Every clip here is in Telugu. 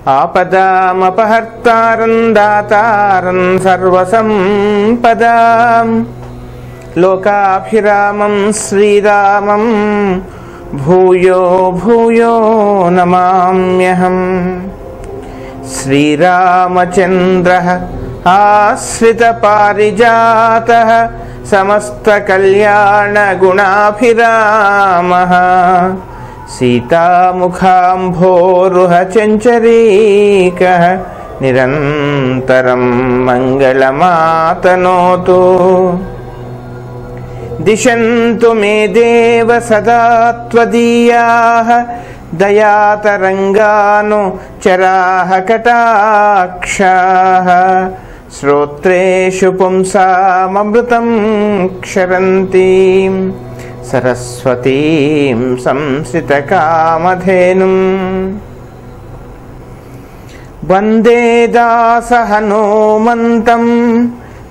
ఆపదామపహర్తారం దాతారం సర్వసంపదాం లోకాభిరామం శ్రీరామం భూయో భూయో నమామ్యహం. శ్రీరామచంద్రః ఆశ్రిత పారిజాతః సమస్త కళ్యాణ గుణాభిరామః సీతాముఖాంభోరుహ చంచరీకః నిరంతరం మంగళమాతనోతు. దిశంతు మే దేవ సదా త్వదీయాః దయాతరంగాను చరాః కటాక్షాః శ్రోత్రేషు పుంసామమృతం క్షరంతీం సరస్వతీం సంశ్రితకామధేనుం. వందే దాసహనుమంతం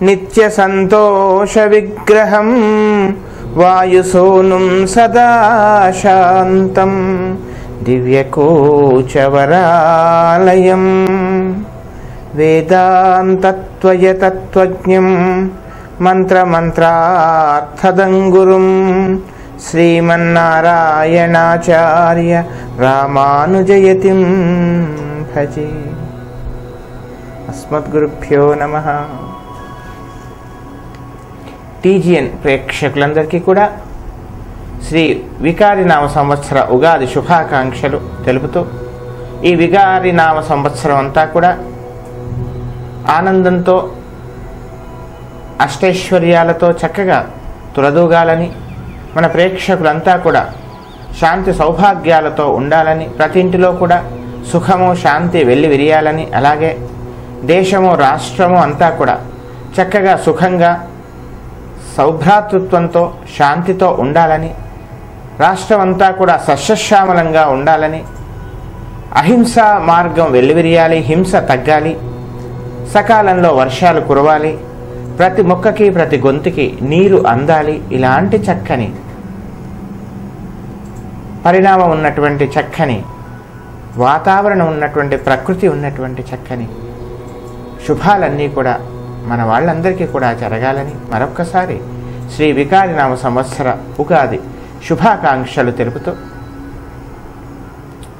నిత్యసంతోషవిగ్రహం వాయుసూనుం సదా శాంతం దివ్యకోచవరాలయం. వేదాంతత్వయతత్వజ్ఞం మంత్రమంత్రార్థదంగురుం శ్రీమన్నారాయణాచార్య రామానుజయతిం భజే. అస్మద్గురుభ్యో నమః. టీజీఎన్ ప్రేక్షకులందరికీ కూడా శ్రీ వికారి నామ సంవత్సర ఉగాది శుభాకాంక్షలు తెలుపుతూ, ఈ వికారి నామ సంవత్సరం అంతా కూడా ఆనందంతో అష్టైశ్వర్యాలతో చక్కగా తులదూగాలని, మన ప్రేక్షకులంతా కూడా శాంతి సౌభాగ్యాలతో ఉండాలని, ప్రతి ఇంటిలో కూడా సుఖము శాంతి వెళ్ళి విరియాలని, అలాగే దేశము రాష్ట్రము అంతా కూడా చక్కగా సుఖంగా సౌభ్రాతృత్వంతో శాంతితో ఉండాలని, రాష్ట్రం అంతా కూడా సస్యశ్యామలంగా ఉండాలని, అహింసా మార్గం వెల్లివిరియాలి, హింస తగ్గాలి, సకాలంలో వర్షాలు కురవాలి, ప్రతి మొక్కకి ప్రతి గొంతుకి నీరు అందాలి. ఇలాంటి చక్కని పరిణామం ఉన్నటువంటి, చక్కని వాతావరణం ఉన్నటువంటి, ప్రకృతి ఉన్నటువంటి చక్కని శుభాలన్నీ కూడా మన వాళ్ళందరికీ కూడా జరగాలని మరొక్కసారి శ్రీ వికారి నామ సంవత్సర ఉగాది శుభాకాంక్షలు తెలుపుతూ,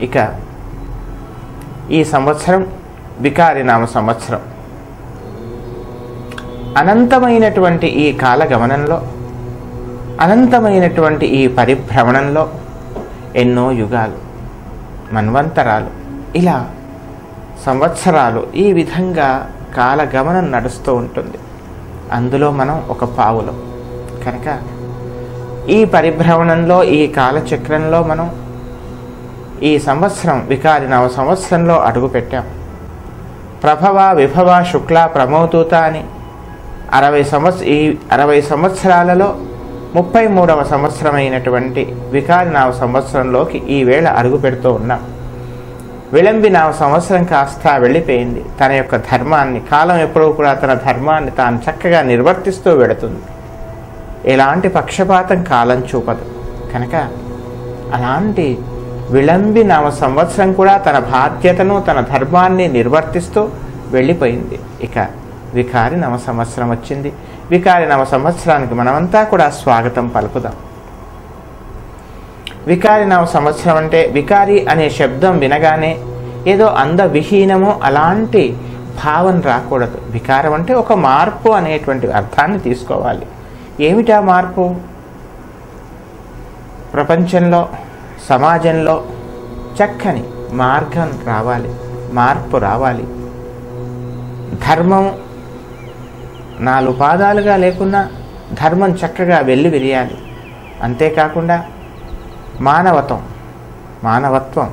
ఇక ఈ సంవత్సరం వికారి నామ సంవత్సరం అనంతమైనటువంటి ఈ కాలగమనంలో, అనంతమైనటువంటి ఈ పరిభ్రమణంలో ఎన్నో యుగాలు, మన్వంతరాలు, ఇలా సంవత్సరాలు ఈ విధంగా కాలగమనం నడుస్తూ ఉంటుంది. అందులో మనం ఒక పావులం కనుక ఈ పరిభ్రమణంలో, ఈ కాలచక్రంలో మనం ఈ సంవత్సరం వికారి నవ సంవత్సరంలో అడుగుపెట్టాం. ప్రభవ విభవ శుక్ల ప్రమోదూత అని 60 సంవత్సరాలలో 33వ సంవత్సరమైనటువంటి వికారి నామ సంవత్సరంలోకి ఈ వేళ అడుగు పెడుతూ ఉన్నాం. విళంబి నామ సంవత్సరం కాస్త వెళ్ళిపోయింది. తన యొక్క ధర్మాన్ని, కాలం ఎప్పుడూ కూడా తన ధర్మాన్ని తాను చక్కగా నిర్వర్తిస్తూ వెడుతుంది. ఎలాంటి పక్షపాతం కాలం చూపదు కనుక అలాంటి విళంబి నామ సంవత్సరం కూడా తన బాధ్యతను, తన ధర్మాన్ని నిర్వర్తిస్తూ వెళ్ళిపోయింది. ఇక వికారి నవ సంవత్సరం వచ్చింది. వికారి నవ సంవత్సరానికి మనమంతా కూడా స్వాగతం పలుకుదాం. వికారి నవ సంవత్సరం అంటే, వికారి అనే శబ్దం వినగానే ఏదో అందవిహీనము అలాంటి భావం రాకూడదు. వికారం అంటే ఒక మార్పు అనేటువంటి అర్థాన్ని తీసుకోవాలి. ఏమిటా మార్పు? ప్రపంచంలో, సమాజంలో చక్కని మార్గం రావాలి, మార్పు రావాలి. ధర్మం 4 పాదాలుగా లేకున్నా ధర్మం చక్కగా వెళ్ళి విరియాలి. అంతేకాకుండా మానవత్వం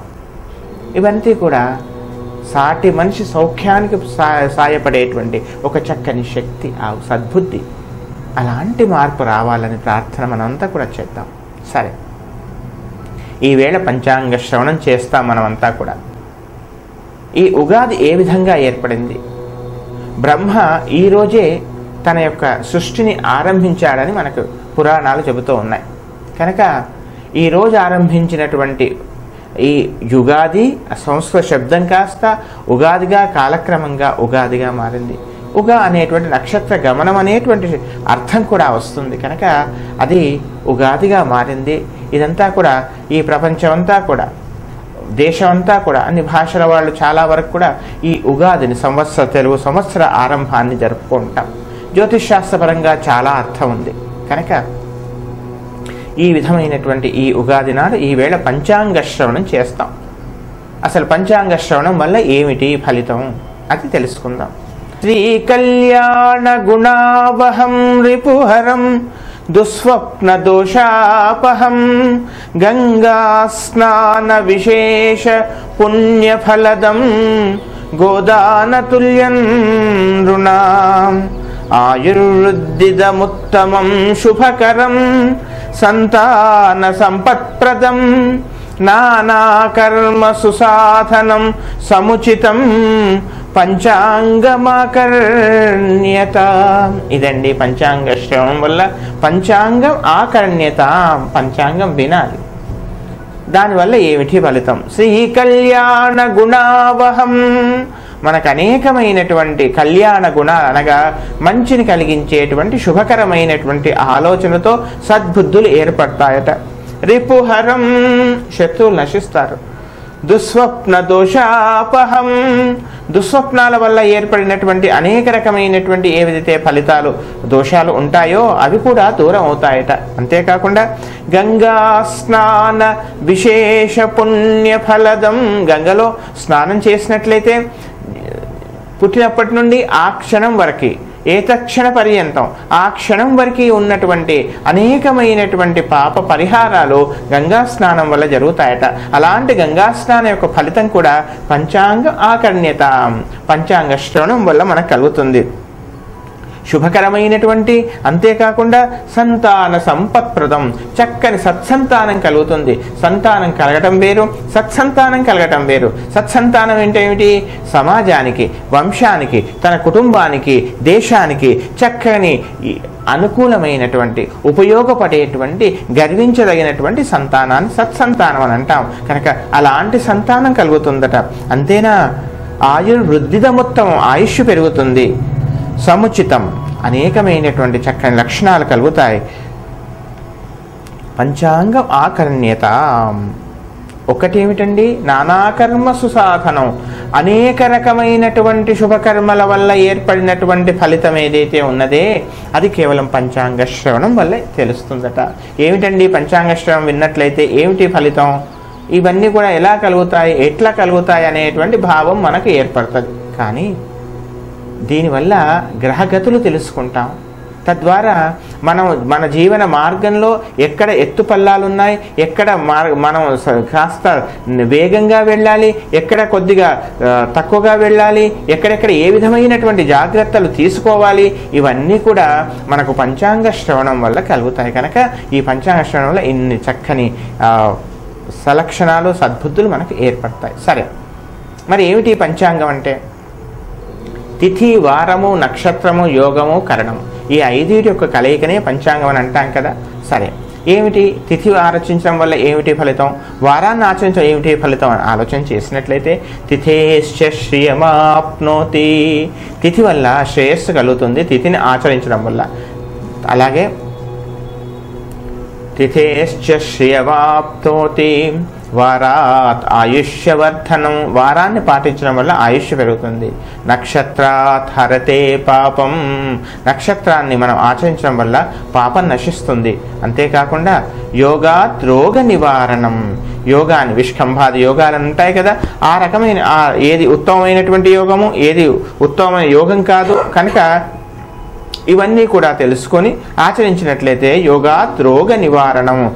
ఇవన్నీ కూడా సాటి మనిషి సౌఖ్యానికి సాయపడేటువంటి ఒక చక్కని శక్తి, ఆ సద్బుద్ధి, అలాంటి మార్పు రావాలని ప్రార్థన మనంతా కూడా చేద్దాం. సరే, ఈవేళ పంచాంగ శ్రవణం చేస్తాం మనమంతా కూడా. ఈ ఉగాది ఏ విధంగా ఏర్పడింది? బ్రహ్మ ఈరోజే తన యొక్క సృష్టిని ఆరంభించాడని మనకు పురాణాలు చెబుతూ ఉన్నాయి. కనుక ఈరోజు ఆరంభించినటువంటి ఈ యుగాది సంస్కృత శబ్దం కాస్త ఉగాదిగా కాలక్రమంగా ఉగాదిగా మారింది. ఉగా అనేటువంటి నక్షత్ర గమనం అనేటువంటి అర్థం కూడా వస్తుంది కనుక అది ఉగాదిగా మారింది. ఇదంతా కూడా ఈ ప్రపంచమంతా కూడా దేశమంతా కూడా అన్ని భాషల వాళ్ళు చాలా వరకు కూడా ఈ ఉగాదిని తెలుగు సంవత్సర ఆరంభాన్ని జరుపుకుంటాం. జ్యోతిష్ శాస్త్రపరంగా చాలా అర్థం ఉంది కనుక ఈ విధమైనటువంటి ఈ ఉగాది నాడు ఈవేళ పంచాంగ శ్రవణం చేస్తాం. అసలు పంచాంగ శ్రవణం వల్ల ఏమిటి ఫలితం అది తెలుసుకుందాం. శ్రీ కళ్యాణ గుణావహం రిపుహరం దుస్వప్న దోషాపహం గంగా స్నాన విశేష పుణ్యఫలదం గోదానతుల్యం నృణాం ఆయుర్వృద్ధిదముత్తమం శుభకరం సంతాన సంపత్ప్రదం నానాకర్మ సుసాధనం సముచితం పంచాంగమాకర్ణ్యత. ఇదండి పంచాంగ శ్రవణం వల్ల పంచాంగం ఆకర్ణ్యత, పంచాంగం వినాలి. దానివల్ల ఏమిటి ఫలితం? శ్రీ కళ్యాణ గుణావహం, మనకు అనేకమైనటువంటి కళ్యాణ గుణాలు అనగా మంచిని కలిగించేటువంటి శుభకరమైనటువంటి ఆలోచనతో సద్బుద్ధులు ఏర్పడతాయట. రిపుహరం, శత్రువులు నశిస్తారు. దుస్వప్న దోషాపహం, దుస్వప్నాల వల్ల ఏర్పడినటువంటి అనేక రకమైనటువంటి ఏవైతే ఫలితాలు దోషాలు ఉంటాయో అవి కూడా దూరం అవుతాయట. అంతేకాకుండా గంగా స్నాన విశేష పుణ్యఫలదం, గంగలో స్నానం చేసినట్లయితే పుట్టినప్పటి నుండి ఆ క్షణం వరకు ఏతక్షణ పర్యంతం ఆ క్షణం వరకు ఉన్నటువంటి అనేకమైనటువంటి పాప పరిహారాలు గంగా స్నానం వల్ల జరుగుతాయట. అలాంటి గంగా స్నానం యొక్క ఫలితం కూడా పంచాంగ ఆకర్ణ్యత, పంచాంగ శ్రవణం వల్ల మనకు కలుగుతుంది. శుభకరమైనటువంటి, అంతేకాకుండా సంతాన సంపత్ప్రదం, చక్కని సత్సంతానం కలుగుతుంది. సంతానం కలగటం వేరు, సత్సంతానం కలగటం వేరు. సత్సంతానం ఏంటేమిటి? సమాజానికి, వంశానికి, తన కుటుంబానికి, దేశానికి చక్కని అనుకూలమైనటువంటి ఉపయోగపడేటువంటి గర్వించదగినటువంటి సంతానాన్ని సత్సంతానం అని అంటాం. కనుక అలాంటి సంతానం కలుగుతుందట. అంతేనా, ఆయుర్వృద్ధిదముత్తమం, ఆయుష్ పెరుగుతుంది. సముచితం, అనేకమైనటువంటి చక్కని లక్షణాలు కలుగుతాయి. పంచాంగం ఆకర్ణ్యత, ఒకటేమిటండి? నానాకర్మ సుసాధనం, అనేక రకమైనటువంటి శుభకర్మల వల్ల ఏర్పడినటువంటి ఫలితం ఏదైతే ఉన్నదే అది కేవలం పంచాంగ శ్రవణం వల్ల తెలుస్తుందట. ఏమిటండి పంచాంగ శ్రవణం విన్నట్లయితే ఏమిటి ఫలితం? ఇవన్నీ కూడా ఎలా కలుగుతాయి, ఎట్లా కలుగుతాయి అనేటువంటి భావం మనకు ఏర్పడుతుంది. కానీ దీనివల్ల గ్రహగతులు తెలుసుకుంటాం. తద్వారా మన జీవన మార్గంలో ఎక్కడ ఎత్తుపల్లాలు ఉన్నాయి, ఎక్కడ మనం కాస్త వేగంగా వెళ్ళాలి, ఎక్కడ కొద్దిగా తక్కువగా వెళ్ళాలి, ఎక్కడెక్కడ ఏ విధమైనటువంటి జాగ్రత్తలు తీసుకోవాలి, ఇవన్నీ కూడా మనకు పంచాంగ శ్రవణం వల్ల కలుగుతాయి. కనుక ఈ పంచాంగ శ్రవణం వల్ల ఇన్ని చక్కని సలక్షణాలు సద్బుద్ధులు మనకు ఏర్పడతాయి. సరే, మరి ఏమిటి పంచాంగం అంటే? తిథి, వారము, నక్షత్రము, యోగము, కరణము, ఈ ఐదుటి యొక్క కలయికనే పంచాంగం అని అంటాం కదా. సరే, ఏమిటి తిథి ఆలోచించడం వల్ల ఏమిటి ఫలితం, వారాన్ని ఆచరించడం ఏమిటి ఫలితం అని ఆలోచన చేసినట్లయితే తిథేశ్చ శ్రియమాప్నోతి, తిథి వల్ల శ్రేయస్సు కలుగుతుంది తిథిని ఆచరించడం వల్ల. అలాగే తిథేశ్చ శ్రియవాప్నోతి వారాత్ ఆయుష్యవర్ధనం, వారాన్ని పాటించడం వల్ల ఆయుష్ పెరుగుతుంది. నక్షత్రాత్ హరతే పాపం, నక్షత్రాన్ని మనం ఆచరించడం వల్ల పాపం నశిస్తుంది. అంతేకాకుండా యోగాత్ రోగ నివారణం, యోగాన్ని విష్కంభాది యోగాలు ఉంటాయి కదా, ఆ రకమైన ఏది ఉత్తమమైనటువంటి యోగము, ఏది ఉత్తమమైన యోగం కాదు, కనుక ఇవన్నీ కూడా తెలుసుకొని ఆచరించినట్లయితే యోగాత్ రోగ నివారణము.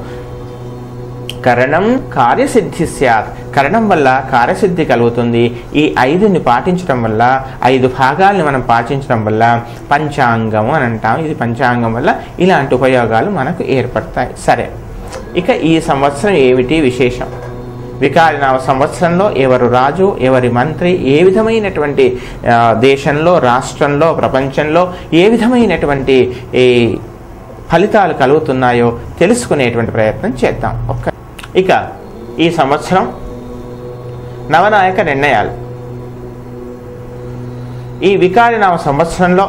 కరణం కార్యసిద్ధి స్యాత్, కరణం వల్ల కార్యసిద్ధి కలుగుతుంది. ఈ ఐదుని పాటించడం వల్ల, 5 భాగాల్ని మనం పాటించడం వల్ల పంచాంగము అని అంటాం. ఇది పంచాంగం వల్ల ఇలాంటి ఉపయోగాలు మనకు ఏర్పడతాయి. సరే, ఇక ఈ సంవత్సరం ఏమిటి విశేషం? వికారినామ సంవత్సరంలో ఎవరు రాజు, ఎవరి మంత్రి, ఏ విధమైనటువంటి దేశంలో, రాష్ట్రంలో, ప్రపంచంలో ఏ విధమైనటువంటి ఫలితాలు కలుగుతున్నాయో తెలుసుకునేటువంటి ప్రయత్నం చేద్దాం. ఇక ఈ సంవత్సరం నవనాయక నిర్ణయాలు. ఈ వికారినామ సంవత్సరంలో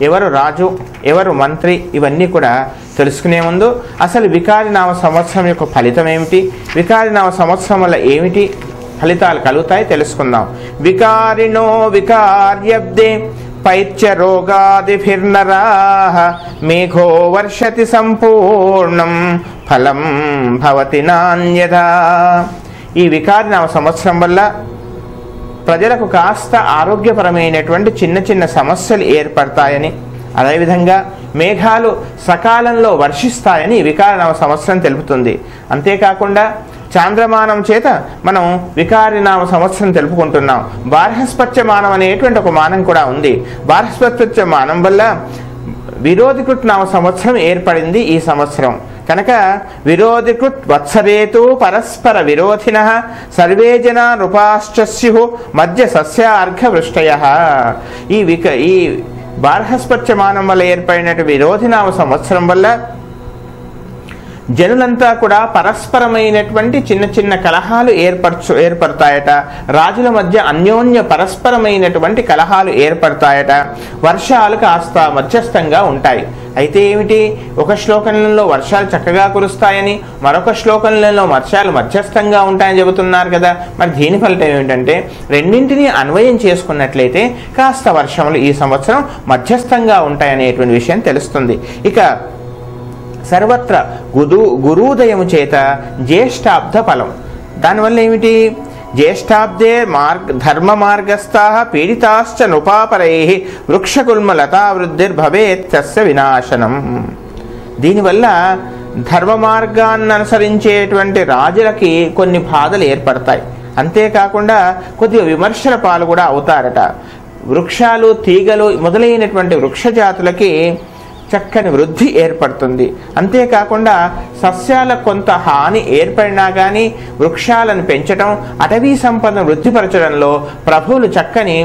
ఎవరు రాజు, ఎవరు మంత్రి, ఇవన్నీ కూడా తెలుసుకునే ముందు అసలు వికారినామ సంవత్సరం యొక్క ఫలితం ఏమిటి, వికారినామ సంవత్సరం వల్ల ఏమిటి ఫలితాలు కలుగుతాయి తెలుసుకుందాం. వికారిణో వికార్యబ్దే పైత్య రోగాదిభిర్నరాః మేఘో వర్షతి సంపూర్ణం ఫలం భవతి నాన్యథా. ఈ వికారినామ సంవత్సరం వల్ల ప్రజలకు కాస్త ఆరోగ్యపరమైనటువంటి చిన్న చిన్న సమస్యలు ఏర్పడతాయని, అదేవిధంగా మేఘాలు సకాలంలో వర్షిస్తాయని వికారినామ సంవత్సరం తెలుపుతుంది. అంతేకాకుండా చాంద్రమానం చేత మనం వికారినామ సంవత్సరం తెలుపుకుంటున్నాం. బార్హస్పత్య మానం అనేటువంటి ఒక మానం కూడా ఉంది. బార్హస్పత్య మానం వల్ల విరోధికృత్ నామ సంవత్సరం ఏర్పడింది ఈ సంవత్సరం. కనుక విరోధికృత్ వత్సరేతు పరస్పర విరోధినః సర్వే జనా నృపాశ్చ స్యుః మధ్య సస్యార్ఘ వృష్టయః. ఈ బార్హస్పత్యమానం వల్ల ఏర్పడినటువంటి విరోధినామ సంవత్సరం వల్ల జనులంతా కూడా పరస్పరమైనటువంటి చిన్న చిన్న కలహాలు ఏర్పడతాయట. రాజుల మధ్య అన్యోన్య పరస్పరమైనటువంటి కలహాలు ఏర్పడతాయట. వర్షాలు కాస్త మధ్యస్థంగా ఉంటాయి. అయితే ఏమిటి, ఒక శ్లోకంలో వర్షాలు చక్కగా కురుస్తాయని, మరొక శ్లోకంలో వర్షాలు మధ్యస్థంగా ఉంటాయని చెబుతున్నారు కదా. మరి దీని ఫలితం ఏమిటంటే రెండింటినీ అన్వయం చేసుకున్నట్లయితే కాస్త వర్షములు ఈ సంవత్సరం మధ్యస్థంగా ఉంటాయనేటువంటి విషయం తెలుస్తుంది. ఇక సర్వత్ర గురూదయము చేత జ్యేష్ఠాబ్ద ఫలం. దానివల్ల ఏమిటి, జ్యేష్ఠాబ్దే ధర్మ మార్గస్థాః పీడితాశ్చ నృపాపరైః వృక్షకుల్మలతావృద్ధిర్భవేత్ తస్య వినాశనం. దీనివల్ల ధర్మ మార్గాన్ని అనుసరించేటువంటి రాజులకి కొన్ని బాధలు ఏర్పడతాయి. అంతేకాకుండా కొద్దిగా విమర్శల పాలు కూడా అవుతారట. వృక్షాలు, తీగలు మొదలైనటువంటి వృక్ష జాతులకి చక్కని వృద్ధి ఏర్పడుతుంది. అంతేకాకుండా సస్యాలకు కొంత హాని ఏర్పడినా కానీ వృక్షాలను పెంచడం, అటవీ సంపదను వృద్ధిపరచడంలో ప్రభువులు చక్కని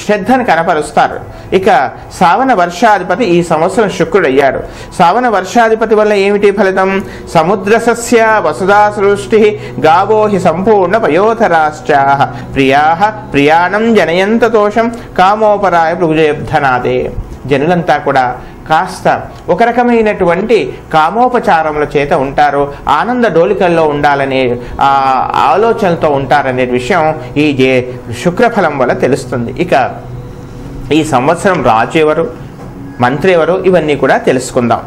శ్రద్ధను కనపరుస్తారు. ఇక శ్రావణ వర్షాధిపతి ఈ సంవత్సరం శుక్రుడు అయ్యాడు. శ్రావణ వర్షాధిపతి వల్ల ఏమిటి ఫలితం, సముద్ర సస్య వసుధా సృష్టి గావో హి సంపూర్ణ పయోధరాశ్చాః ప్రియాః ప్రియాణం జనయంత తోషం కామోపరాయ భృగుజయబ్ధనాదే. జనులంతా కూడా కాస్త ఒక రకమైనటువంటి కామోపచారముల చేత ఉంటారు, ఆనంద డోలికల్లో ఉండాలనే ఆలోచనలతో ఉంటారనే విషయం ఈ శుక్రఫలం వల్ల తెలుస్తుంది. ఇక ఈ సంవత్సరం రాజు ఎవరు, మంత్రి ఎవరు, ఇవన్నీ కూడా తెలుసుకుందాం.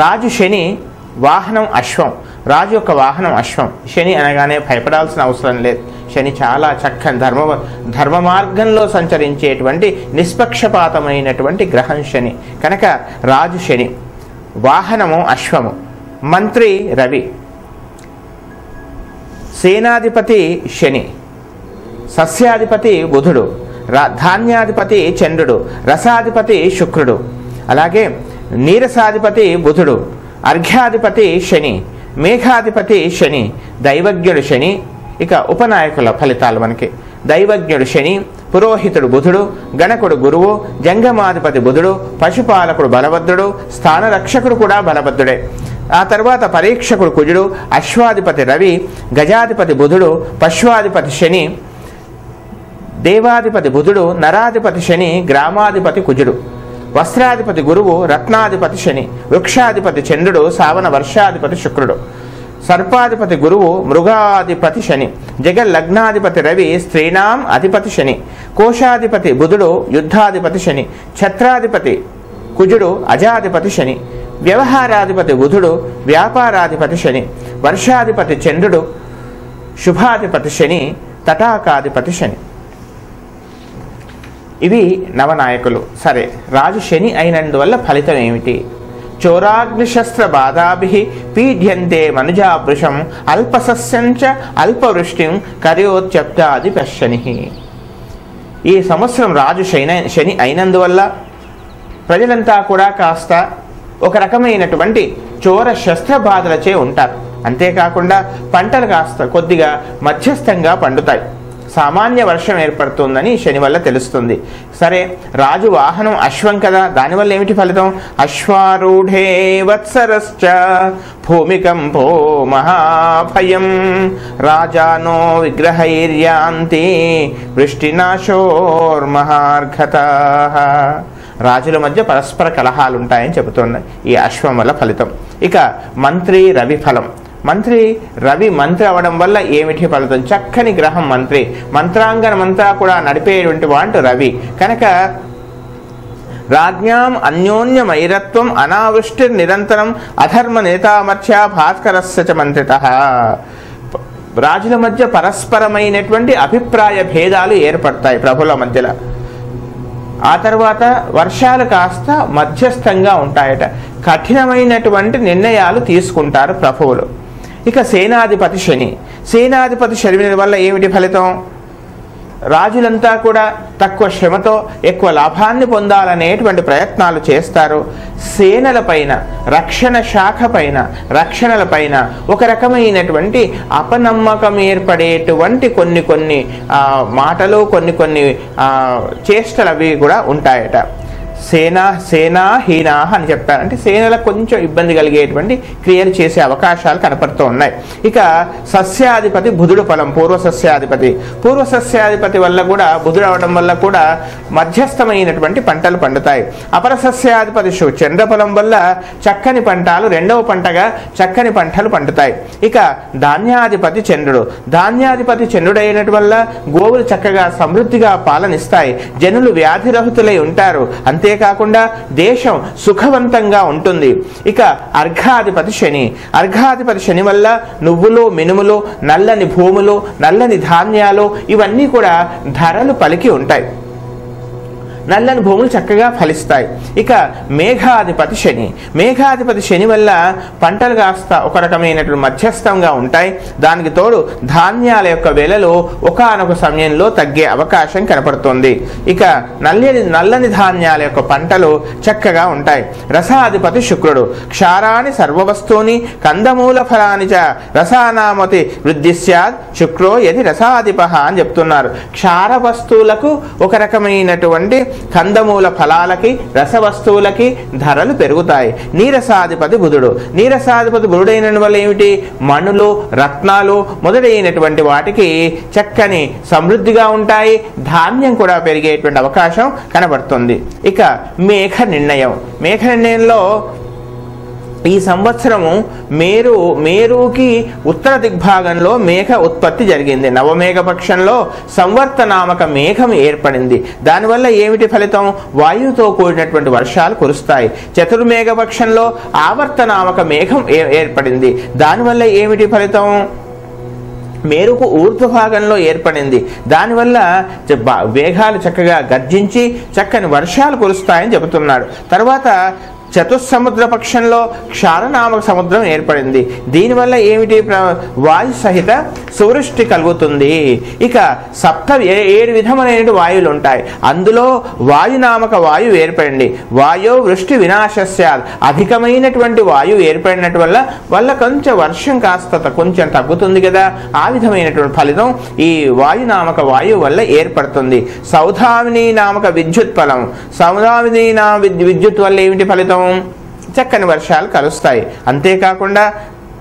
రాజు శని, వాహనం అశ్వం. రాజు యొక్క వాహనం అశ్వం. శని అనగానే భయపడాల్సిన అవసరం లేదు. శని చాలా చక్కని ధర్మ మార్గంలో సంచరించేటువంటి నిష్పక్షపాతమైనటువంటి గ్రహం శని. కనుక రాజు శని, వాహనము అశ్వము, మంత్రి రవి, సేనాధిపతి శని, సస్యాధిపతి బుధుడు, ధాన్యాధిపతి చంద్రుడు, రసాధిపతి శుక్రుడు, అలాగే నీరసాధిపతి బుధుడు, అర్ఘ్యాధిపతి శని, మేఘాధిపతి శని, దైవజ్ఞుడు శని. ఇక ఉపనాయకుల ఫలితాలు మనకి. దైవజ్ఞుడు శని, పురోహితుడు బుధుడు, గణకుడు గురువు, జంగమాధిపతి బుధుడు, పశుపాలకుడు బలభద్రుడు, స్థానరక్షకుడు కూడా బలభద్రుడే. ఆ తర్వాత పరీక్షకుడు కుజుడు, అశ్వాధిపతి రవి, గజాధిపతి బుధుడు, పశ్వాధిపతి శని, దేవాధిపతి బుధుడు, నరాధిపతి శని, గ్రామాధిపతి కుజుడు, వస్త్రాధిపతి గురువు, రత్నాధిపతి శని, వృక్షాధిపతి చంద్రుడు, శ్రావణ వర్షాధిపతి శుక్రుడు, సర్పాధిపతి గురువు, మృగాధిపతి శని, జగల్లగ్నాధిపతి రవి, స్త్రీణాం అధిపతి శని, కోశాధిపతి బుధుడు, యుద్ధాధిపతి శని, ఛత్రాధిపతి కుజుడు, అజాధిపతి శని, వ్యవహారాధిపతి బుధుడు, వ్యాపారాధిపతి శని, వర్షాధిపతి చంద్రుడు, శుభాధిపతి శని, తటాకాధిపతి శని. ఇవి నవనాయకులు. సరే, రాజు శని అయినందువల్ల ఫలితం ఏమిటి? చోరాగ్నిశస్త్ర బాధాభిః పీడ్యంతే మనుజాభృశం అల్పసస్యంచ అల్పవృష్టిం కర్యోత్యప్తాది పశ్యనిః. ఈ సంవత్సరం రాజు శని అయినందువల్ల ప్రజలంతా కూడా కాస్త ఒక రకమైనటువంటి చోర శస్త్ర బాధలచే ఉంటారు. అంతేకాకుండా పంటలు కాస్త కొద్దిగా మధ్యస్థంగా పండుతాయి. సామాన్య వర్షం ఏర్పడుతుందని శని వల్ల తెలుస్తుంది. సరే, రాజు వాహనం అశ్వం కదా, దానివల్ల ఏమిటి ఫలితం? అశ్వారూఢే వత్సరశ్చ భూమికంపో మహాభయం రాజానో విగ్రహైర్యాంతి వృష్టినాశోర్మహార్ఘతాః. రాజుల మధ్య పరస్పర కలహాలు ఉంటాయని చెబుతున్నాయి ఈ అశ్వం వల్ల ఫలితం. ఇక మంత్రి రవి ఫలం. మంత్రి రవి మంత్రి అవడం వల్ల ఏమిటి ఫలితం? చక్కని గ్రహం మంత్రి, మంత్రాంగనమంతా కూడా నడిపేటువంటి వాడు రవి కనుక రాజ్ఞాం అన్యోన్యమైరత్వం అనావృష్టి నిరంతరం అధర్మ నేతామర్చ భాస్కరస్య చ మంత్రితః. రాజుల మధ్య పరస్పరమైనటువంటి అభిప్రాయ భేదాలు ఏర్పడతాయి ప్రభుల మధ్యలో. ఆ తర్వాత వర్షాలు కాస్త మధ్యస్థంగా ఉంటాయట. కఠినమైనటువంటి నిర్ణయాలు తీసుకుంటారు ప్రభువులు. ఇక సేనాధిపతి శని. సేనాధిపతి శని వల్ల ఏమిటి ఫలితం? రాజులంతా కూడా తక్కువ శ్రమతో ఎక్కువ లాభాన్ని పొందాలనేటువంటి ప్రయత్నాలు చేస్తారు. సేనల పైన, రక్షణ శాఖ పైన, రక్షణల పైన ఒక రకమైనటువంటి అపనమ్మకం ఏర్పడేటువంటి కొన్ని మాటలు, కొన్ని చేష్టలు అవి కూడా ఉంటాయట. సేనాహీనా అని చెప్తారంటే సేనలకు కొంచెం ఇబ్బంది కలిగేటువంటి క్రియలు చేసే అవకాశాలు కనపడుతూ ఉన్నాయి. ఇక సస్యాధిపతి బుధుడు ఫలం. పూర్వ సస్యాధిపతి వల్ల కూడా, బుధుడు అవడం వల్ల కూడా మధ్యస్థమైనటువంటి పంటలు పండుతాయి. అపర సస్యాధిపతి చంద్రఫలం వల్ల చక్కని పంటలు, రెండవ పంటగా చక్కని పంటలు పండుతాయి. ఇక ధాన్యాధిపతి చంద్రుడు. ధాన్యాధిపతి చంద్రుడైనటు వల్ల గోవులు చక్కగా సమృద్ధిగా పాలనిస్తాయి, జనులు వ్యాధిరహితులై ఉంటారు, అంతేకాకుండా దేశం సుఖవంతంగా ఉంటుంది. ఇక అర్ఘాధిపతి శని. అర్ఘాధిపతి శని వల్ల నువ్వులు, మినుములు, నల్లని భూములు, నల్లని ధాన్యాలు ఇవన్నీ కూడా ధరలు పలికి ఉంటాయి. నల్లని భూములు చక్కగా ఫలిస్తాయి. ఇక మేఘాధిపతి శని. మేఘాధిపతి శని వల్ల పంటలు కాస్త ఒక రకమైనటువంటి మధ్యస్థంగా ఉంటాయి. దానికి తోడు ధాన్యాల యొక్క వెలలు ఒకానొక సమయంలో తగ్గే అవకాశం కనపడుతుంది. ఇక నల్లని ధాన్యాల యొక్క పంటలు చక్కగా ఉంటాయి. రసాధిపతి శుక్రుడు. క్షారాని సర్వవస్తుని కందమూల ఫలాని చ రసానామతి వృద్ధి స్యాత్ శుక్రో యది రసాధిపః అని చెప్తున్నారు. క్షార వస్తువులకు ఒక రకమైనటువంటి కందమూల ఫలాలకి, రసవస్తువులకి ధరలు పెరుగుతాయి. నీరసాధిపతి బుధుడు. నీరసాధిపతి బుధుడైన వల్ల ఏమిటి? మణులు, రత్నాలు మొదలైనటువంటి వాటికి చక్కని సమృద్ధిగా ఉంటాయి, ధాన్యం కూడా పెరిగేటువంటి అవకాశం కనబడుతుంది. ఇక మేఘ నిర్ణయంలో ఈ సంవత్సరము మేరుకి ఉత్తర దిగ్భాగంలో మేఘ ఉత్పత్తి జరిగింది. నవమేఘ పక్షంలో సంవర్తనామక మేఘం ఏర్పడింది. దానివల్ల ఏమిటి ఫలితం? వాయువుతో కూడినటువంటి వర్షాలు కురుస్తాయి. చతుర్మేఘ పక్షంలో ఆవర్తనామక మేఘం ఏర్పడింది. దానివల్ల ఏమిటి ఫలితం? మేరుకు ఊర్ధ్వ భాగంలో ఏర్పడింది. దానివల్ల వేగాలు చక్కగా గర్జించి చక్కని వర్షాలు కురుస్తాయని చెబుతున్నాడు. తర్వాత చతుస్సముద్ర పక్షంలో క్షారనామక సముద్రం ఏర్పడింది. దీనివల్ల ఏమిటి? వాయు సహిత సువృష్టి కలుగుతుంది. ఇక 7 విధములైన వాయువులు ఉంటాయి. అందులో వాయునామక వాయువు ఏర్పడింది. వాయో వృష్టి వినాశస్యాత్. అధికమైనటువంటి వాయువు ఏర్పడినట్టు వల్ల కొంచెం వర్షం కాస్త కొంచెం తగ్గుతుంది కదా, ఆ విధమైనటువంటి ఫలితం ఈ వాయునామక వాయువు వల్ల ఏర్పడుతుంది. సౌధామిని నామక విద్యుత్ ఫలం. సౌధామిని విద్యుత్ వల్ల ఏమిటి ఫలితం? చక్కని వర్షాలు కలుస్తాయి. అంతేకాకుండా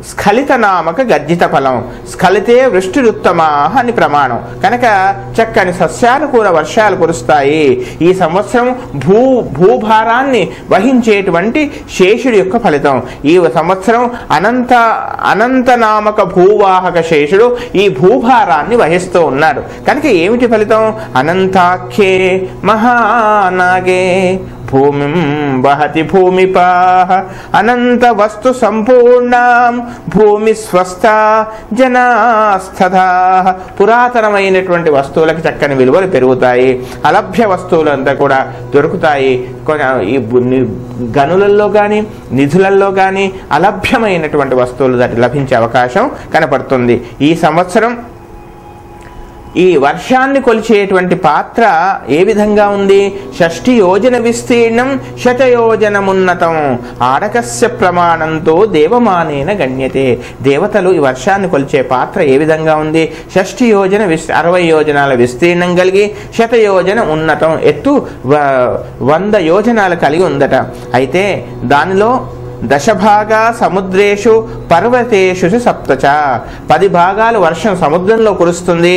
స్ఖలిత నామక గర్జిత ఫలం. స్ఖలితే వృష్టిరుత్తమా అని ప్రమాణం కనుక చక్కని సస్యానుకూల వర్షాలు కురుస్తాయి. ఈ సంవత్సరం భూభారాన్ని వహించేటువంటి శేషుడి యొక్క ఫలితం. ఈ సంవత్సరం అనంత నామక భూవాహక శేషుడు ఈ భూభారాన్ని వహిస్తూ ఉన్నాడు కనుక ఏమిటి ఫలితం? అనంతాఖ్యే మహానాగే భూమిం వహతి భూమిపాః అనంత వస్తు సంపూర్ణాం భూమి స్వస్థ జనాస్థథాః. పురాతనమైనటువంటి వస్తువులకు చక్కని విలువలు పెరుగుతాయి. అలభ్య వస్తువులంతా కూడా దొరుకుతాయి. ఈ గనులలో కానీ నిధులలో కానీ అలభ్యమైనటువంటి వస్తువులు లభించే అవకాశం కనపడుతుంది. ఈ సంవత్సరం ఈ వర్షాన్ని కొలిచేటువంటి పాత్ర ఏ విధంగా ఉంది? 60 యోజన విస్తీర్ణం శతయోజనమున్నతం ఆడకస్య ప్రమాణంతో దేవమానేన గణ్యతే. దేవతలు ఈ వర్షాన్ని కొలిచే పాత్ర ఏ విధంగా ఉంది? 60 యోజన 60 యోజనాల విస్తీర్ణం కలిగి శతయోజన ఉన్నతం ఎత్తు 100 యోజనాలు కలిగి ఉందట. అయితే దానిలో 10 భాగా సముద్రేషు పర్వతేషు 7 10 భాగాలు వర్షం సముద్రంలో కురుస్తుంది,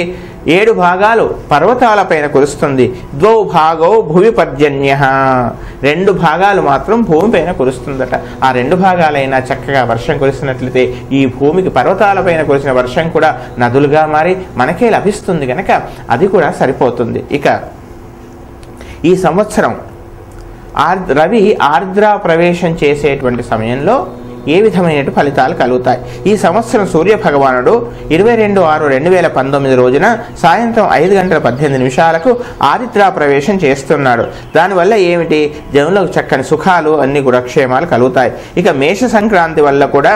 7 భాగాలు పర్వతాలపైన కురుస్తుంది. 2 భాగో భూమి పర్జన్య 2 భాగాలు మాత్రం భూమిపైన కురుస్తుందట. ఆ 2 భాగాలైనా చక్కగా వర్షం కురిసినట్లయితే ఈ భూమికి పర్వతాలపైన కురిసిన వర్షం కూడా నదులుగా మారి మనకే లభిస్తుంది కనుక అది కూడా సరిపోతుంది. ఇక ఈ సంవత్సరం రవి ఆర్ద్ర ప్రవేశం చేసేటువంటి సమయంలో ఏ విధమైన ఫలితాలు కలుగుతాయి? ఈ సంవత్సరం సూర్య భగవానుడు 22/6/2019 రోజున సాయంత్రం 5:18 ఆదిత్య ప్రవేశం చేస్తున్నాడు. దానివల్ల ఏమిటి? జనులకు చక్కని సుఖాలు అన్ని కూడా క్షేమాలు కలుగుతాయి. ఇక మేష సంక్రాంతి వల్ల కూడా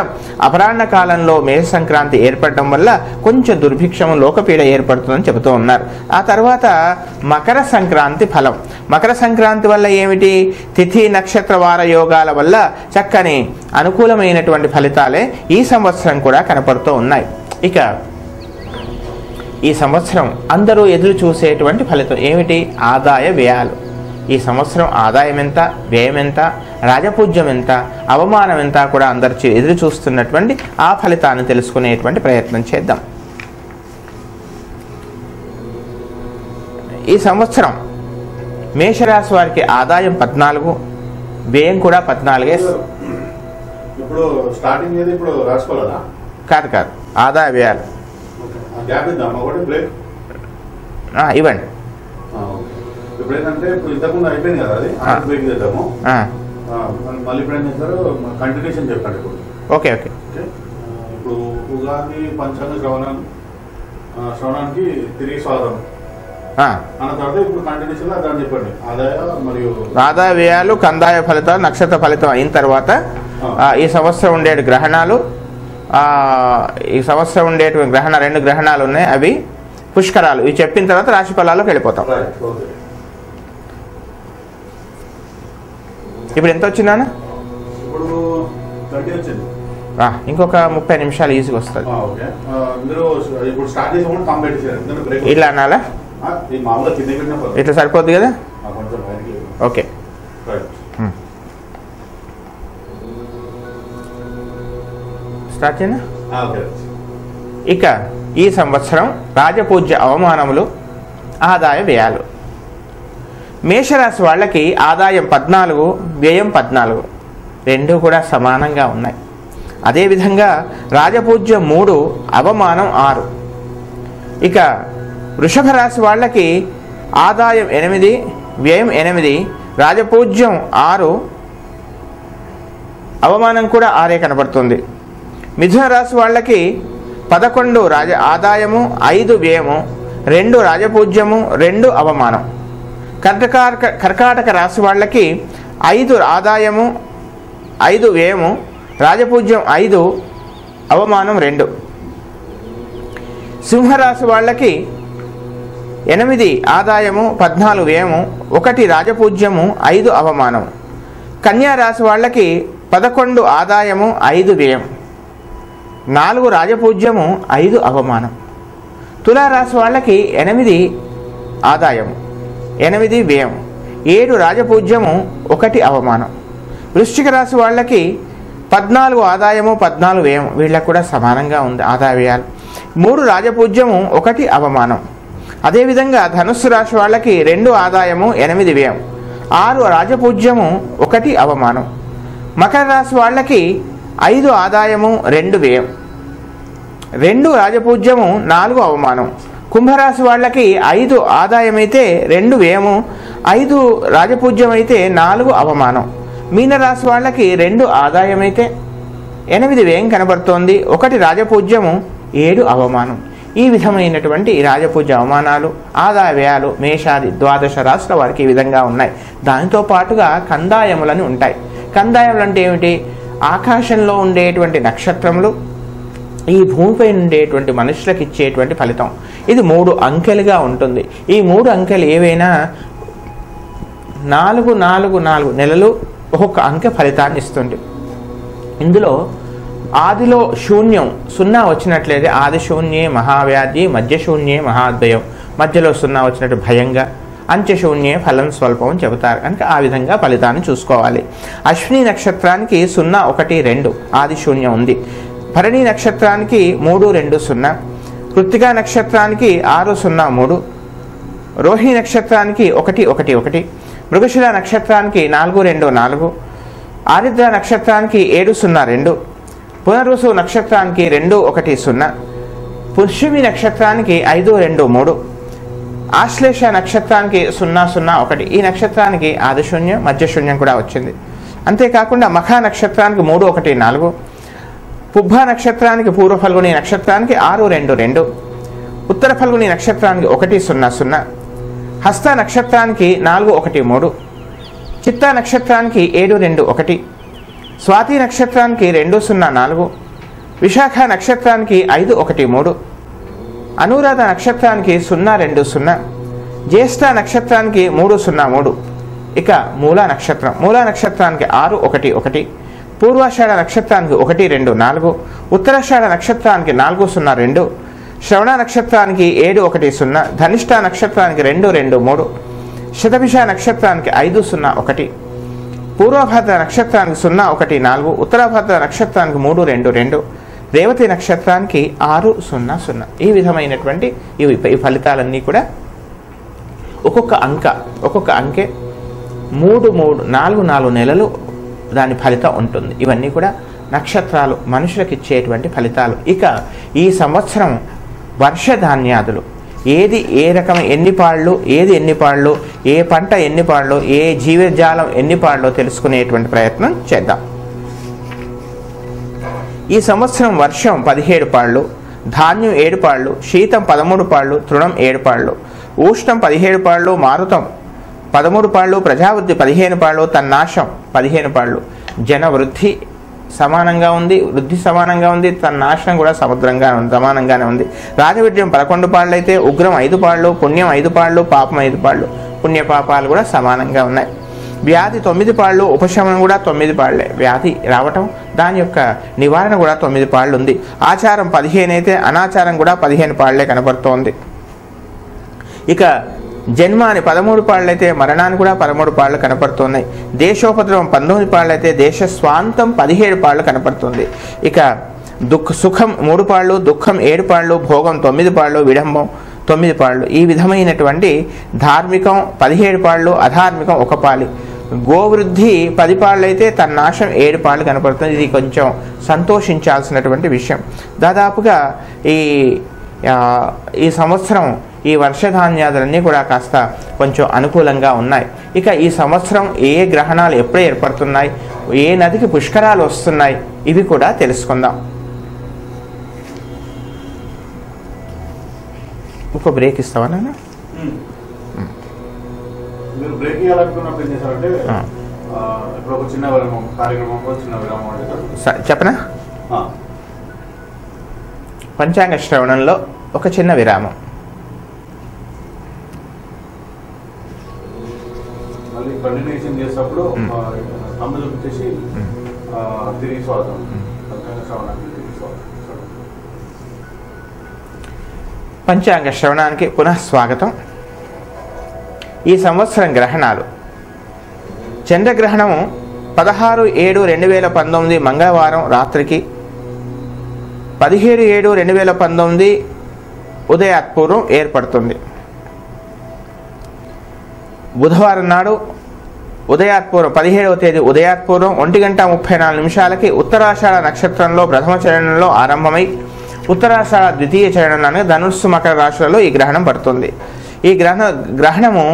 అపరాహ్న కాలంలో మేష సంక్రాంతి ఏర్పడటం వల్ల కొంచెం దుర్భిక్షము లోకపీడ ఏర్పడుతుందని చెబుతూ ఉన్నారు. ఆ తర్వాత మకర సంక్రాంతి ఫలం. మకర సంక్రాంతి వల్ల ఏమిటి? తిథి నక్షత్ర వార యోగాల వల్ల చక్కని అనుకూలమైనటువంటి ఫలితాలే ఈ సంవత్సరం కూడా కనపడుతూ ఉన్నాయి. ఇక ఈ సంవత్సరం అందరూ ఎదురు చూసేటువంటి ఫలితం ఏమిటి? ఆదాయ వ్యయాలు. ఈ సంవత్సరం ఆదాయం ఎంత, వ్యయం ఎంత, రాజపూజ్యం ఎంత, అవమానం ఎంత కూడా అందరు ఎదురు చూస్తున్నటువంటి ఆ ఫలితాన్ని తెలుసుకునేటువంటి ప్రయత్నం చేద్దాం. ఈ సంవత్సరం మేషరాశి వారికి ఆదాయం 14, వ్యయం కూడా 14. ఇప్పుడు స్టార్టింగ్ ఏది? ఇప్పుడు రాసుకోవాలా? కాదు ఆదాయ వ్యయాలు ఇవ్వండి. ఇప్పుడు ఏంటంటే ఇప్పుడు ఇంతకుముందు అయిపోయింది కదా, అది బ్రేక్ చేద్దాము. మళ్ళీ ఇప్పుడు ఏం చేస్తారు? కంటిన్యూషన్ చెప్పండి. ఇప్పుడు ఓకే. ఇప్పుడు ఉగాది పంచాంగ శ్రవణానికి తిరిగి స్వాగతం అన్న తర్వాత ఇప్పుడు కంటిన్యూషన్ దాన్ని చెప్పండి. ఆదాయ వ్యయాలు, కందాయ ఫలితాలు, నక్షత్ర ఫలితం అయిన తర్వాత ఈ సంవత్సరం ఉండే గ్రహణాలు, ఈ సంవత్సరం ఉండేటువంటి 2 గ్రహణాలు ఉన్నాయి, అవి పుష్కరాలు. ఇవి చెప్పిన తర్వాత రాశి ఫలాల్లోకి వెళ్ళిపోతాం. ఇప్పుడు ఎంత వచ్చిందా? ఇంకొక 30 నిమిషాలు ఈజీగా వస్తుంది. ఇలా అనాలా? ఇట్లా సరిపోద్ది కదా? ఓకే. స్టార్ట్ చేయనా? ఇక ఈ సంవత్సరం రాజపూజ్య అవమానములు, ఆదాయ వ్యయాలు. మేషరాశి వాళ్ళకి ఆదాయం 14, వ్యయం 14 రెండు కూడా సమానంగా ఉన్నాయి. అదేవిధంగా రాజపూజ్యం 3, అవమానం 6. ఇక వృషభ రాశి వాళ్ళకి ఆదాయం 8, వ్యయం 8, రాజపూజ్యం 6, అవమానం కూడా 6 కనబడుతుంది. మిథున రాశి వాళ్ళకి 11 ఆదాయము, 5 వ్యయము, 2 రాజపూజ్యము, 2 అవమానం. కర్కాటక రాశి వాళ్ళకి 5 ఆదాయము, 5 వ్యయము, రాజపూజ్యం 5, అవమానం 2. సింహరాశి వాళ్ళకి 8 ఆదాయము, 14 వ్యయము, 1 రాజపూజ్యము, 5 అవమానం. కన్యా రాశి వాళ్ళకి 11 ఆదాయము, 5 వ్యయం, 4 రాజపూజ్యము, 5 అవమానం. తులారాశి వాళ్ళకి 8 ఆదాయము, 8 వ్యయం, 7 రాజపూజ్యము, 1 అవమానం. వృశ్చిక రాశి వాళ్ళకి 14 ఆదాయము, 14 వ్యయం, వీళ్ళకు కూడా సమానంగా ఉంది ఆదాయ వ్యయాలు. 3 రాజపూజ్యము, 1 అవమానం. అదేవిధంగా ధనుస్సు రాశి వాళ్ళకి 2 ఆదాయము, 8 వ్యయం, 6 రాజపూజ్యము, 1 అవమానం. మకర రాశి వాళ్ళకి 5 ఆదాయము, 2 వ్యయం, 2 రాజపూజ్యము, 4 అవమానం. కుంభరాశి వాళ్ళకి 5 ఆదాయమైతే 2 వ్యయము, 5 రాజపూజ్యం అయితే 4 అవమానం. మీనరాశి వాళ్ళకి 2 ఆదాయమైతే 8 వ్యయం కనబడుతోంది, 1 రాజపూజ్యము, 7 అవమానం. ఈ విధమైనటువంటి రాజపూజ్య అవమానాలు, ఆదాయ వ్యయాలు మేషాది 12 రాశుల వారికి ఈ విధంగా ఉన్నాయి. దానితో పాటుగా కందాయములని ఉంటాయి. కందాయములు అంటే ఏమిటి? ఆకాశంలో ఉండేటువంటి నక్షత్రములు ఈ భూమిపై ఉండేటువంటి మనుషులకు ఇచ్చేటువంటి ఫలితం. ఇది 3 అంకెలుగా ఉంటుంది. ఈ 3 అంకెలు ఏవైనా 4 నెలలు ఒక్కొక్క అంకె ఫలితాన్ని ఇస్తుంది. ఇందులో ఆదిలో శూన్యం 0 వచ్చినట్లయితే ఆది శూన్యే మహావ్యాధి, మధ్య శూన్యే మహాద్వయం, మధ్యలో 0 వచ్చినట్టు భయంగా, అంత్యశూన్యే ఫలం స్వల్పం అని చెబుతారు. కనుక ఆ విధంగా ఫలితాన్ని చూసుకోవాలి. అశ్విని నక్షత్రానికి 0, 1, 2 ఆది శూన్యం ఉంది. భరణి నక్షత్రానికి 3, 2, 0, కృత్తికా నక్షత్రానికి 6, 0, 3, రోహిణి నక్షత్రానికి 1, 1, 1, మృగశిర నక్షత్రానికి 4, 2, 4, ఆరిద్ర నక్షత్రానికి 7, 0, 2, పునర్వసు నక్షత్రానికి 2, 1, 0, పుష్యమి నక్షత్రానికి 5, 2, 3, ఆశ్లేష నక్షత్రానికి 0, 0, 1. ఈ నక్షత్రానికి ఆది శూన్యం, మధ్య శూన్యం కూడా వచ్చింది. అంతేకాకుండా మఖా నక్షత్రానికి 3, 1, 4, పుబ్బ నక్షత్రానికి పూర్వ ఫల్గుని నక్షత్రానికి 6, 2, 2, ఉత్తర ఫల్గుని నక్షత్రానికి 1, 0, 0, హస్త నక్షత్రానికి 4, 1, 3, చిత్తా నక్షత్రానికి 7, 2, 1, స్వాతి నక్షత్రానికి 2, 0, 4, విశాఖ నక్షత్రానికి 5, 1, 3, అనురాధ నక్షత్రానికి 0, 2, 0, జ్యేష్ఠ నక్షత్రానికి 3, 0, 3. ఇక మూలా నక్షత్రానికి 6, 1, 1, పూర్వాషాఢ నక్షత్రానికి 1, 2, 4, ఉత్తరాషాఢ నక్షత్రానికి 4, 0, 2, శ్రవణ నక్షత్రానికి 7, 1, 0, ధనిష్ట నక్షత్రానికి 2, 2, 3, శతభిష నక్షత్రానికి 5, 0, 1, పూర్వభద్ర నక్షత్రానికి 0, 1, 4, ఉత్తరాభద్ర నక్షత్రానికి 3, 2, 2, రేవతి నక్షత్రానికి 6, 0, 0. ఈ విధమైనటువంటి ఈ ఫలితాలన్నీ కూడా ఒక్కొక్క అంకె 4 నెలలు దాని ఫలితం ఉంటుంది. ఇవన్నీ కూడా నక్షత్రాలు మనుషులకు ఇచ్చేటువంటి ఫలితాలు. ఇక ఈ సంవత్సరం వర్షధాన్యాదులు ఏది ఏ రకం ఎన్ని పాళ్ళు, ఏది ఎన్ని పాళ్ళు, ఏ పంట ఎన్ని పాళ్ళు, ఏ జీవజాలం ఎన్ని పాళ్ళో తెలుసుకునేటువంటి ప్రయత్నం చేద్దాం. ఈ సంవత్సరం వర్షం 17 పాళ్ళు, ధాన్యం 7 పాళ్ళు, శీతం 13 పాళ్ళు, తృణం 7 పాళ్ళు, ఉష్ణం 17 పాళ్ళు, మారుతం 13 పాళ్ళు, ప్రజావృద్ధి 15 పాళ్ళు, తన్నాశం 15 పాళ్ళు. జన వృద్ధి సమానంగా ఉంది, వృద్ధి సమానంగా ఉంది, తన్నాశనం కూడా సమానంగానే ఉంది. రాజవిద్యం 11 పాళ్ళు అయితే ఉగ్రం 5 పాళ్ళు, పుణ్యం 5 పాళ్ళు, పాపం 5 పాళ్ళు. పుణ్యపాపాలు కూడా సమానంగా ఉన్నాయి. వ్యాధి 9 పాళ్ళు, ఉపశమనం కూడా 9 పాళ్ళే. వ్యాధి రావటం దాని యొక్క నివారణ కూడా 9 పాళ్ళు ఉంది. ఆచారం 15 అయితే అనాచారం కూడా 15 పాళ్లే కనపడుతోంది. ఇక జన్మాని 13 పాళ్ళు అయితే మరణాన్ని కూడా 13 పాళ్ళు కనపడుతున్నాయి. దేశోపద్రవం 19 పాళ్ళు అయితే దేశ స్వాంతం 17 పాళ్ళు కనపడుతుంది. ఇక సుఖం 3 పాళ్ళు, దుఃఖం 7 పాళ్ళు, భోగం 9 పాళ్ళు, విడంబం 9 పాళ్ళు. ఈ విధమైనటువంటి ధార్మికం 17 పాళ్ళు, అధార్మికం 1 పాలి. గోవృద్ధి 10 పాళ్ళు అయితే తన్నాశం 7 పాళ్ళు కనపడుతుంది. ఇది కొంచెం సంతోషించాల్సినటువంటి విషయం. దాదాపుగా ఈ సంవత్సరం ఈ వర్షధాన్యాదులన్నీ కూడా కాస్త కొంచెం అనుకూలంగా ఉన్నాయి. ఇక ఈ సంవత్సరం ఏ గ్రహణాలు ఎప్పుడు ఏర్పడుతున్నాయి, ఏ నదికి పుష్కరాలు వస్తున్నాయి, ఇవి కూడా తెలుసుకుందాం. ఒక బ్రేక్ ఇస్తావా నాన్న? చెప్పనా? పంచాంగ శ్రవణంలో ఒక చిన్న విరామం. పంచాంగ శ్రవణానికి పునః స్వాగతం. ఈ సంవత్సరం గ్రహణాలు చంద్రగ్రహణము 16/7/2019 మంగళవారం రాత్రికి, 17/7/2019 ఉదయాత్పూర్వం ఏర్పడుతుంది. బుధవారం నాడు ఉదయాత్పూర్వం 17వ తేదీ ఉదయాత్పూర్వం 1:34 ఉత్తరాషాఢ నక్షత్రంలో ప్రథమ చరణంలో ఆరంభమై ఉత్తరాషాఢ ద్వితీయ చరణంలోనే ధనుస్సు మకర రాశులలో ఈ గ్రహణం పడుతుంది. ఈ గ్రహణము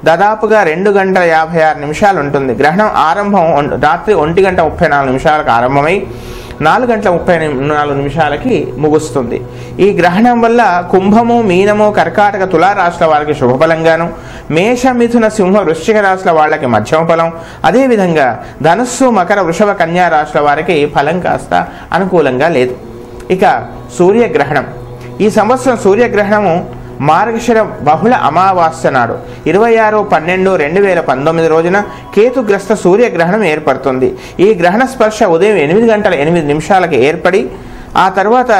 దాదాపుగా 2:56 ఉంటుంది. గ్రహణం ఆరంభం రాత్రి 1:34 ఆరంభమై 4:34 ముగుస్తుంది. ఈ గ్రహణం వల్ల కుంభము, మీనము, కర్కాటక, తులారాశుల వారికి శుభఫలంగాను, మేష, మిథున, సింహ, వృశ్చిక రాశుల వాళ్ళకి మధ్యమ ఫలం, అదేవిధంగా ధనుస్సు, మకర, వృషభ, కన్యా రాశుల వారికి ఫలం కాస్త అనుకూలంగా లేదు. ఇక సూర్యగ్రహణం. ఈ సంవత్సరం సూర్యగ్రహణము మార్గశిర బహుళ అమావాస్య నాడు 26/12/2019 రోజున కేతుగ్రస్త సూర్యగ్రహణం ఏర్పడుతుంది. ఈ గ్రహణ స్పర్శ ఉదయం 8:08 ఏర్పడి ఆ తర్వాత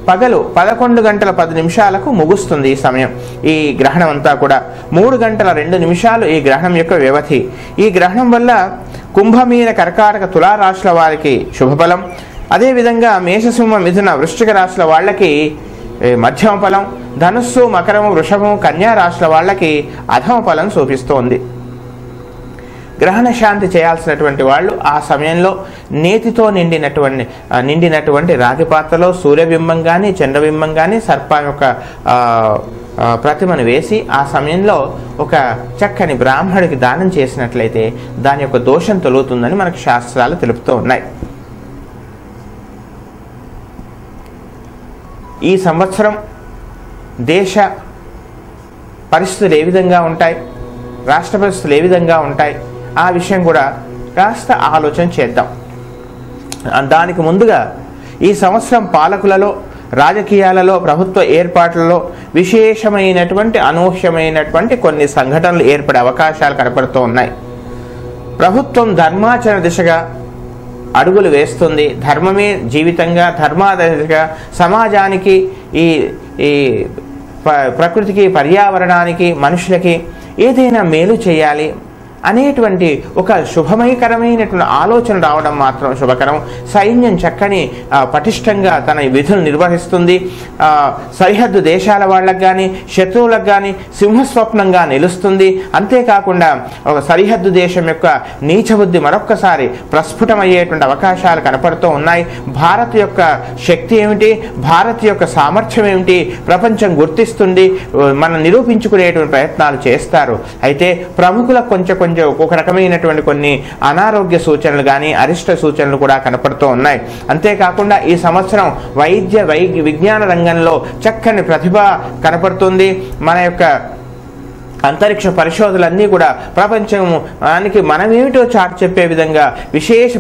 పగలు 11:10 ముగుస్తుంది. ఈ సమయం ఈ గ్రహణం అంతా కూడా 3:02 ఈ గ్రహణం యొక్క వ్యవధి. ఈ గ్రహణం వల్ల కుంభమీన కర్కాటక తులారాశుల వారికి శుభఫలం, అదేవిధంగా మేషసింహ మిథున వృశ్చిక రాశుల వాళ్ళకి మధ్యమ ఫలం, ధనుస్సు మకరము వృషభము కన్యా రాశుల వాళ్ళకి అధమ ఫలం చూపిస్తోంది. గ్రహణ శాంతి చేయాల్సినటువంటి వాళ్ళు ఆ సమయంలో నేతితో నిండినటువంటి రాగి పాత్రలో సూర్యబింబం కానీ చంద్రబింబం కానీ సర్పం యొక్క ప్రతిమను వేసి ఆ సమయంలో ఒక చక్కని బ్రాహ్మడికి దానం చేసినట్లయితే దాని యొక్క దోషం తొలుగుతుందని మనకు శాస్త్రాలు తెలుపుతూ ఉన్నాయి. ఈ సంవత్సరం దేశ పరిస్థితులు ఏ విధంగా ఉంటాయి, రాష్ట్ర పరిస్థితులు ఏ విధంగా ఉంటాయి, ఆ విషయం కూడా కాస్త ఆలోచన చేద్దాం. దానికి ముందుగా ఈ సంవత్సరం పాలకులలో, రాజకీయాలలో, ప్రభుత్వ ఏర్పాట్లలో విశేషమైనటువంటి అనూహ్యమైనటువంటి కొన్ని సంఘటనలు ఏర్పడే అవకాశాలు కనపడుతూ ఉన్నాయి. ప్రభుత్వం ధర్మాచరణ దిశగా అడుగులు వేస్తుంది. ధర్మమే జీవితంగా, ధర్మాదశగా సమాజానికి, ఈ ప్రకృతికి, పర్యావరణానికి, మనుషులకి ఏదైనా మేలు చేయాలి అనేటువంటి ఒక శుభమయకరమైనటువంటి ఆలోచన రావడం మాత్రం శుభకరం. సైన్యం చక్కని పటిష్టంగా తన విధులు నిర్వహిస్తుంది. సరిహద్దు దేశాల వాళ్ళకు కానీ శత్రువులకు కానీ సింహస్వప్నంగా నిలుస్తుంది. అంతేకాకుండా ఒక సరిహద్దు దేశం యొక్క నీచబుద్ధి మరొక్కసారి ప్రస్ఫుటమయ్యేటువంటి అవకాశాలు కనపడుతూ ఉన్నాయి. భారత్ యొక్క శక్తి ఏమిటి, భారత్ యొక్క సామర్థ్యం ఏమిటి ప్రపంచం గుర్తిస్తుంది, మనం నిరూపించుకునేటువంటి ప్రయత్నాలు చేస్తారు. అయితే ప్రముఖులకు కొంచెం ఒక రకమైనటువంటి కొన్ని అనారోగ్య సూచనలు కానీ అరిష్ట సూచనలు కూడా కనపడుతూ ఉన్నాయి. అంతేకాకుండా ఈ సంవత్సరం విజ్ఞాన రంగంలో చక్కని ప్రతిభ కనపడుతుంది. మన యొక్క అంతరిక్ష పరిశోధనలన్నీ కూడా ప్రపంచానికి మనమేమిటో చాటి చెప్పే విధంగా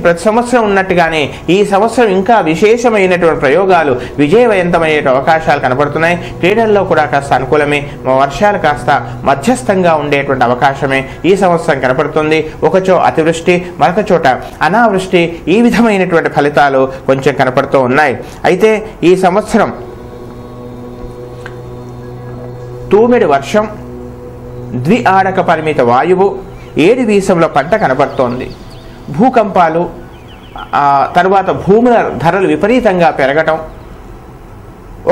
ప్రతి సంవత్సరం ఉన్నట్టుగానే ఈ సంవత్సరం ఇంకా విశేషమైనటువంటి ప్రయోగాలు విజయవంతమయ్యే అవకాశాలు కనపడుతున్నాయి. క్రీడల్లో కూడా కాస్త అనుకూలమే, వర్షాలు కాస్త మధ్యస్థంగా ఉండేటువంటి అవకాశమే ఈ సంవత్సరం కనపడుతుంది. ఒకచో అతివృష్టి, మరొక చోట అనావృష్టి, ఈ విధమైనటువంటి ఫలితాలు కొంచెం కనపడుతూ ఉన్నాయి. అయితే ఈ సంవత్సరం తూమిడి వర్షం, ద్విఆడక పరిమిత వాయువు, 7 వీసంలో పంట కనపడుతోంది. భూకంపాలు, తర్వాత భూముల ధరలు విపరీతంగా పెరగటం,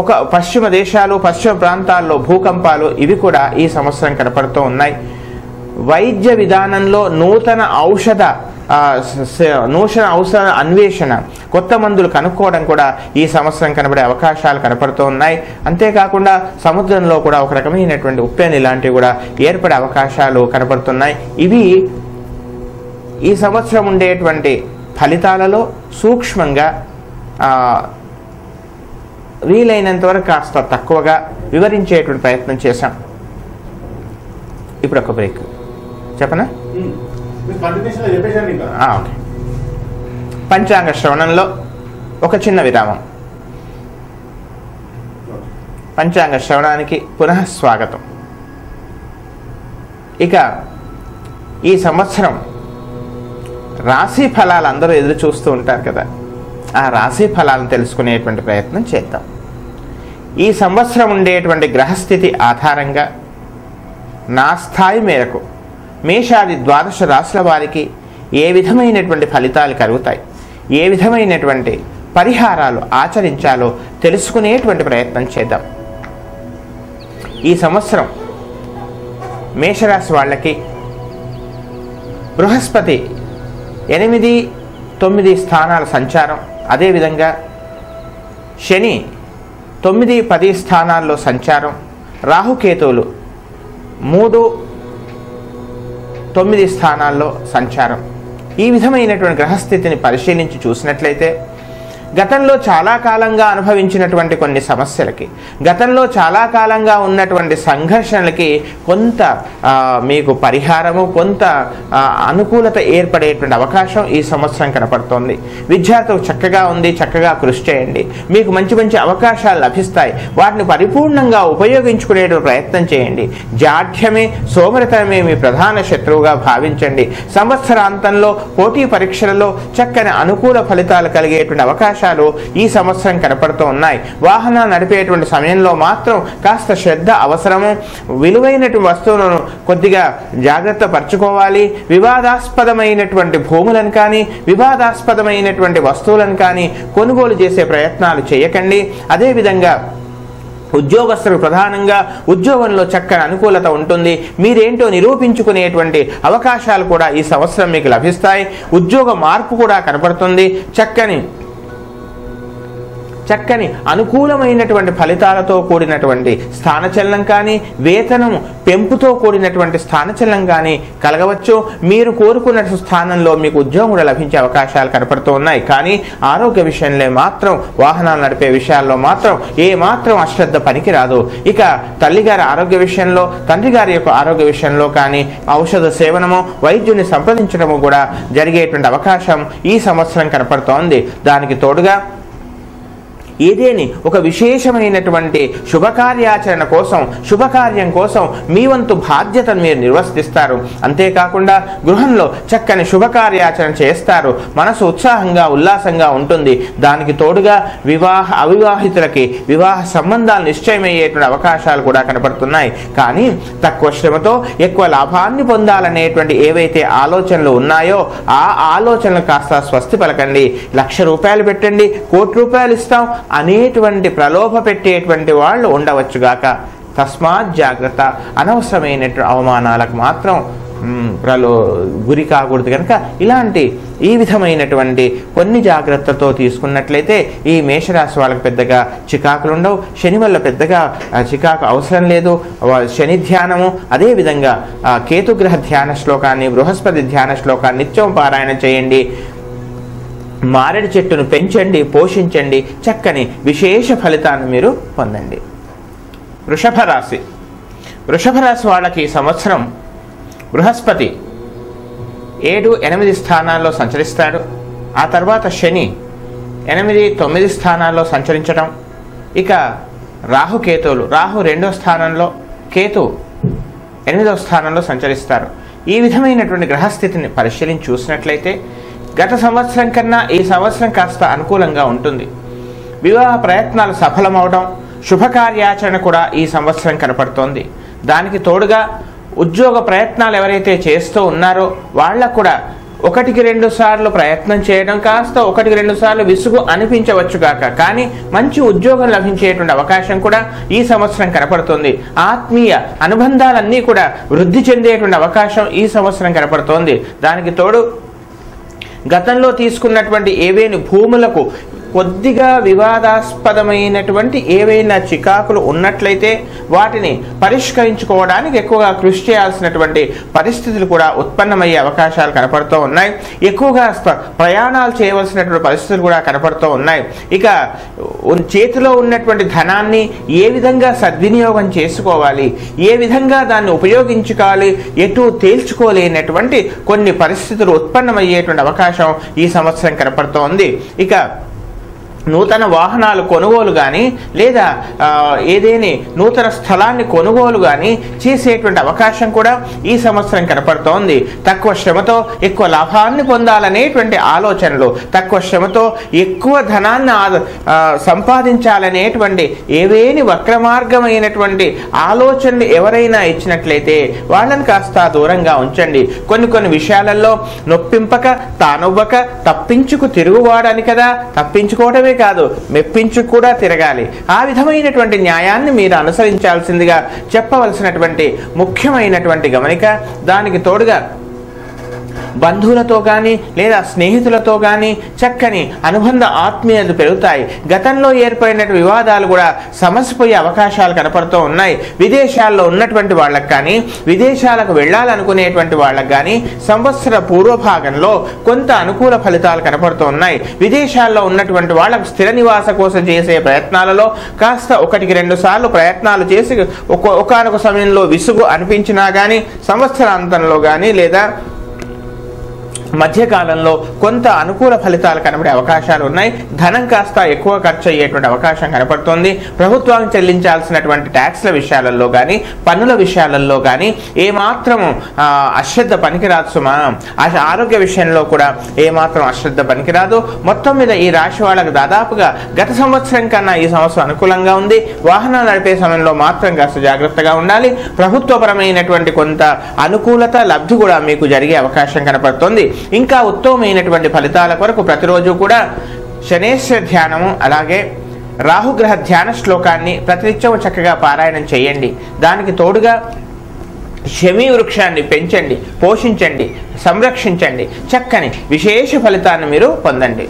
ఒక పశ్చిమ దేశాలు, పశ్చిమ ప్రాంతాల్లో భూకంపాలు, ఇవి కూడా ఈ సంవత్సరం కనపడుతూ ఉన్నాయి. వైద్య విధానంలో నూతన ఔషధ అన్వేషణ, కొత్త మందులు కనుక్కోవడం కూడా ఈ సంవత్సరం కనబడే అవకాశాలు కనపడుతూ ఉన్నాయి. అంతేకాకుండా సముద్రంలో కూడా ఒక రకమైనటువంటి ఉప్పెన ఇలాంటివి కూడా ఏర్పడే అవకాశాలు కనపడుతున్నాయి. ఇవి ఈ సంవత్సరం ఉండేటువంటి ఫలితాలలో సూక్ష్మంగా వీలైనంత వరకు కాస్త తక్కువగా వివరించేటువంటి ప్రయత్నం చేశాం. ఇప్పుడు ఒక బ్రేక్ చెప్పనా? ఓకే. పంచాంగ శ్రవణంలో ఒక చిన్న విరామం. పంచాంగ శ్రవణానికి పునః స్వాగతం. ఇక ఈ సంవత్సరం రాశి ఫలాలు అందరూ ఎదురు చూస్తూ ఉంటారు కదా, ఆ రాశి ఫలాలను తెలుసుకునేటువంటి ప్రయత్నం చేద్దాం. ఈ సంవత్సరం ఉండేటువంటి గ్రహస్థితి ఆధారంగా నా స్థాయి మేరకు మేషాది 12 రాశుల వారికి ఏ విధమైనటువంటి ఫలితాలు కలుగుతాయి, ఏ విధమైనటువంటి పరిహారాలు ఆచరించాలో తెలుసుకునేటువంటి ప్రయత్నం చేద్దాం. ఈ సంవత్సరం మేషరాశి వాళ్ళకి బృహస్పతి 8, 9 స్థానాల సంచారం, అదేవిధంగా శని 9, 10 స్థానాల్లో సంచారం, రాహుకేతువులు 3, 9 స్థానాల్లో సంచారం. ఈ విధమైనటువంటి గ్రహస్థితిని పరిశీలించి చూసినట్లయితే గతంలో చాలా కాలంగా అనుభవించినటువంటి కొన్ని సమస్యలకి, గతంలో చాలా కాలంగా ఉన్నటువంటి సంఘర్షణలకి కొంత మీకు పరిహారము, కొంత అనుకూలత ఏర్పడేటువంటి అవకాశం ఈ సంవత్సరం కనపడుతోంది. విద్యార్థులకు చక్కగా ఉంది, చక్కగా కృషి చేయండి. మీకు మంచి మంచి అవకాశాలు లభిస్తాయి. వాటిని పరిపూర్ణంగా ఉపయోగించుకునే ప్రయత్నం చేయండి. జాఢ్యమే, సోమరితనమే మీ ప్రధాన శత్రువుగా భావించండి. సంవత్సరాంతంలో పోటీ పరీక్షలలో చక్కని అనుకూల ఫలితాలు కలిగేటువంటి అవకాశాలు ఈ సంవత్సరం కనపడుతూ ఉన్నాయి. వాహనాలు నడిపేటువంటి సమయంలో మాత్రం కాస్త శ్రద్ధ అవసరము. విలువైనటువంటి వస్తువులను కొద్దిగా జాగ్రత్త పరచుకోవాలి. వివాదాస్పదమైనటువంటి భూములను కానీ, వివాదాస్పదమైనటువంటి వస్తువులను కానీ కొనుగోలు చేసే ప్రయత్నాలు చేయకండి. అదేవిధంగా ఉద్యోగస్తులు ప్రధానంగా ఉద్యోగంలో చక్కని అనుకూలత ఉంటుంది. మీరేంటో నిరూపించుకునేటువంటి అవకాశాలు కూడా ఈ సంవత్సరం మీకు లభిస్తాయి. ఉద్యోగ మార్పు కూడా కనపడుతుంది. చక్కని అనుకూలమైనటువంటి ఫలితాలతో కూడినటువంటి స్థానచలనం కానీ, వేతనం పెంపుతో కూడినటువంటి స్థానచలనం కానీ కలగవచ్చు. మీరు కోరుకున్న స్థానంలో మీకు ఉద్యోగం కూడా లభించే అవకాశాలు కనపడుతూ ఉన్నాయి. కానీ ఆరోగ్య విషయంలో మాత్రం, వాహనాలు నడిపే విషయాల్లో మాత్రం ఏమాత్రం అశ్రద్ధ పనికిరాదు. ఇక తల్లిగారి ఆరోగ్య విషయంలో, తండ్రి గారి యొక్క ఆరోగ్య విషయంలో కానీ ఔషధ సేవనము, వైద్యుని సంప్రదించడము కూడా జరిగేటువంటి అవకాశం ఈ సంవత్సరం కనపడుతోంది. దానికి తోడుగా ఏదేని ఒక విశేషమైనటువంటి శుభకార్యాచరణ కోసం, శుభకార్యం కోసం మీ వంతు బాధ్యతను మీరు నిర్వర్తిస్తారు. అంతేకాకుండా గృహంలో చక్కని శుభకార్యాచరణ చేస్తారు. మనసు ఉత్సాహంగా, ఉల్లాసంగా ఉంటుంది. దానికి తోడుగా అవివాహితులకి వివాహ సంబంధాలు నిశ్చయమయ్యేటువంటి అవకాశాలు కూడా కనపడుతున్నాయి. కానీ తక్కువ శ్రమతో ఎక్కువ లాభాన్ని పొందాలనేటువంటి ఏవైతే ఆలోచనలు ఉన్నాయో ఆ ఆలోచనలు కాస్త స్వస్తి పలకండి. ₹1,00,000 పెట్టండి, ₹1,00,00,000 ఇస్తాం అనేటువంటి ప్రలోభ పెట్టేటువంటి వాళ్ళు ఉండవచ్చుగాక. తస్మాత్ జాగ్రత్త. అనవసరమైనటువంటి అవమానాలకు మాత్రం గురి కాకూడదు. కనుక ఈ విధమైనటువంటి కొన్ని జాగ్రత్తతో తీసుకున్నట్లయితే ఈ మేషరాశి వాళ్ళకి పెద్దగా చికాకులు ఉండవు. శని వల్ల పెద్దగా చికాకు అవసరం లేదు. శని ధ్యానము, అదేవిధంగా కేతుగ్రహ ధ్యాన శ్లోకాన్ని, బృహస్పతి ధ్యాన శ్లోకాన్ని నిత్యం పారాయణ చేయండి. మారేడు చెట్టును పెంచండి, పోషించండి. చక్కని విశేష ఫలితాన్ని మీరు పొందండి. వృషభ రాశి వాళ్ళకి ఈ సంవత్సరం బృహస్పతి 7, 8 స్థానాల్లో సంచరిస్తాడు. ఆ తర్వాత శని 8, 9 స్థానాల్లో సంచరించడం. ఇక రాహుకేతువులు, రాహు 2వ స్థానంలో, కేతు 8వ స్థానంలో సంచరిస్తారు. ఈ విధమైనటువంటి గ్రహస్థితిని పరిశీలించి చూసినట్లయితే గత సంవత్సరం కన్నా ఈ సంవత్సరం కాస్త అనుకూలంగా ఉంటుంది. వివాహ ప్రయత్నాలు సఫలమవడం, శుభకార్యాచరణ కూడా ఈ సంవత్సరం కనపడుతోంది. దానికి తోడుగా ఉద్యోగ ప్రయత్నాలు ఎవరైతే చేస్తూ ఉన్నారో వాళ్ళకు కూడా 1-2 సార్లు ప్రయత్నం చేయడం కాస్త 1-2 సార్లు విసుగు అనిపించవచ్చుగాక. కానీ మంచి ఉద్యోగం లభించేటువంటి అవకాశం కూడా ఈ సంవత్సరం కనపడుతుంది. ఆత్మీయ అనుబంధాలన్నీ కూడా వృద్ధి చెందేటువంటి అవకాశం ఈ సంవత్సరం కనపడుతోంది. దానికి తోడు గతంలో తీసుకున్నటువంటి ఏవైనా భూములకు కొద్దిగా వివాదాస్పదమైనటువంటి ఏవైనా చికాకులు ఉన్నట్లయితే వాటిని పరిష్కరించుకోవడానికి ఎక్కువగా కృషి చేయాల్సినటువంటి పరిస్థితులు కూడా ఉత్పన్నమయ్యే అవకాశాలు కనపడుతూ ఉన్నాయి. ఎక్కువగా ప్రయాణాలు చేయవలసినటువంటి పరిస్థితులు కూడా కనపడుతూ ఉన్నాయి. ఇక చేతిలో ఉన్నటువంటి ధనాన్ని ఏ విధంగా సద్వినియోగం చేసుకోవాలి, ఏ విధంగా దాన్ని ఉపయోగించుకోవాలి, ఎటు తేల్చుకోలేనటువంటి కొన్ని పరిస్థితులు ఉత్పన్నమయ్యేటువంటి అవకాశం ఈ సంవత్సరం కనపడుతోంది. ఇక నూతన వాహనాలు కొనుగోలు కానీ, లేదా ఏదేని నూతన స్థలాన్ని కొనుగోలు కానీ చేసేటువంటి అవకాశం కూడా ఈ సంవత్సరం కనపడుతోంది. తక్కువ శ్రమతో ఎక్కువ లాభాన్ని పొందాలనేటువంటి ఆలోచనలు, తక్కువ శ్రమతో ఎక్కువ ధనాన్ని సంపాదించాలనేటువంటి ఏవేని వక్రమార్గమైనటువంటి ఆలోచనలు ఎవరైనా ఇచ్చినట్లయితే వాళ్ళని కాస్త దూరంగా ఉంచండి. కొన్ని విషయాలలో నొప్పింపక తానొవ్వక తప్పించుకు తిరుగువాడని కదా, తప్పించుకోవడమే కాదు మెప్పించు కూడా తిరగాలి. ఆ విధమైనటువంటి న్యాయాన్ని మీరు అనుసరించాల్సిందిగా చెప్పవలసినటువంటి ముఖ్యమైనటువంటి గమనిక. దానికి తోడుగా బంధువులతో కానీ లేదా స్నేహితులతో కానీ చక్కని అనుబంధ ఆత్మీయతలు పెరుగుతాయి. గతంలో ఏర్పడిన వివాదాలు కూడా సమసిపోయే అవకాశాలు కనపడుతూ ఉన్నాయి. విదేశాల్లో ఉన్నటువంటి వాళ్ళకి కానీ విదేశాలకు వెళ్ళాలనుకునేటువంటి వాళ్ళకి కానీ సంవత్సర పూర్వభాగంలో కొంత అనుకూల ఫలితాలు కనపడుతూ ఉన్నాయి. విదేశాల్లో ఉన్నటువంటి వాళ్ళకు స్థిర నివాస కోసం చేసే ప్రయత్నాలలో కాస్త 1-2 సార్లు ప్రయత్నాలు చేసి ఒకానొక సమయంలో విసుగు అనిపించినా కానీ సంవత్సరాంతంలో కానీ లేదా మధ్యకాలంలో కొంత అనుకూల ఫలితాలు కనబడే అవకాశాలు ఉన్నాయి. ధనం కాస్త ఎక్కువ ఖర్చు అయ్యేటువంటి అవకాశం కనపడుతుంది. ప్రభుత్వానికి చెల్లించాల్సినటువంటి ట్యాక్స్ల విషయాలలో కానీ పన్నుల విషయాలలో కానీ ఏమాత్రం అశ్రద్ధ పనికిరాదు సుమా. ఆరోగ్య విషయంలో కూడా ఏమాత్రం అశ్రద్ధ పనికిరాదు. మొత్తం మీద ఈ రాశి వాళ్ళకు దాదాపుగా గత సంవత్సరం కన్నా ఈ సంవత్సరం అనుకూలంగా ఉంది. వాహనాలు నడిపే సమయంలో మాత్రం కాస్త జాగ్రత్తగా ఉండాలి. ప్రభుత్వపరమైనటువంటి కొంత అనుకూలత లబ్ధి కూడా మీకు జరిగే అవకాశం కనపడుతుంది. ఇంకా ఉత్తమమైనటువంటి ఫలితాల కొరకు ప్రతిరోజు కూడా శనేశ్వర ధ్యానము అలాగే రాహుగ్రహ ధ్యాన శ్లోకాన్ని ప్రతినిత్యం చక్కగా పారాయణం చేయండి. దానికి తోడుగా శమీ వృక్షాన్ని పెంచండి, పోషించండి, సంరక్షించండి. చక్కని విశేష ఫలితాన్ని మీరు పొందండి.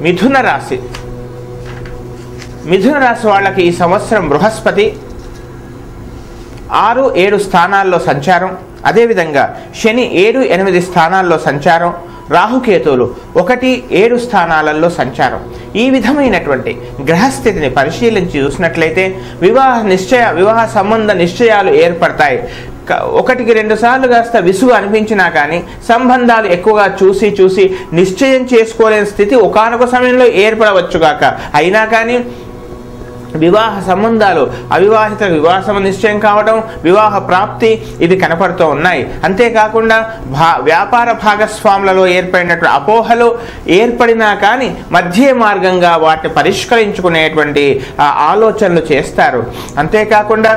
మిథున రాశి వాళ్ళకి ఈ సంవత్సరం బృహస్పతి 6-7 స్థానాల్లో సంచారం, అదేవిధంగా శని 7-8 స్థానాల్లో సంచారం, రాహుకేతువులు 1-7 స్థానాలలో సంచారం. ఈ విధమైనటువంటి గ్రహస్థితిని పరిశీలించి చూసినట్లయితే వివాహ సంబంధ నిశ్చయాలు ఏర్పడతాయి. 1-2 సార్లు కాస్త విసుగు అనిపించినా కానీ సంబంధాలు ఎక్కువగా చూసి నిశ్చయం చేసుకోలేని స్థితి ఒకానొక సమయంలో ఏర్పడవచ్చుగాక. అయినా కానీ వివాహ సంబంధాలు అవివాహిత వివాహ నిశ్చయం కావడం, వివాహ ప్రాప్తి ఇవి కనపడుతూ ఉన్నాయి. అంతేకాకుండా వ్యాపార భాగస్వాములలో ఏర్పడినటువంటి అపోహలు ఏర్పడినా కానీ మధ్య మార్గంగా వాటిని పరిష్కరించుకునేటువంటి ఆలోచనలు చేస్తారు. అంతేకాకుండా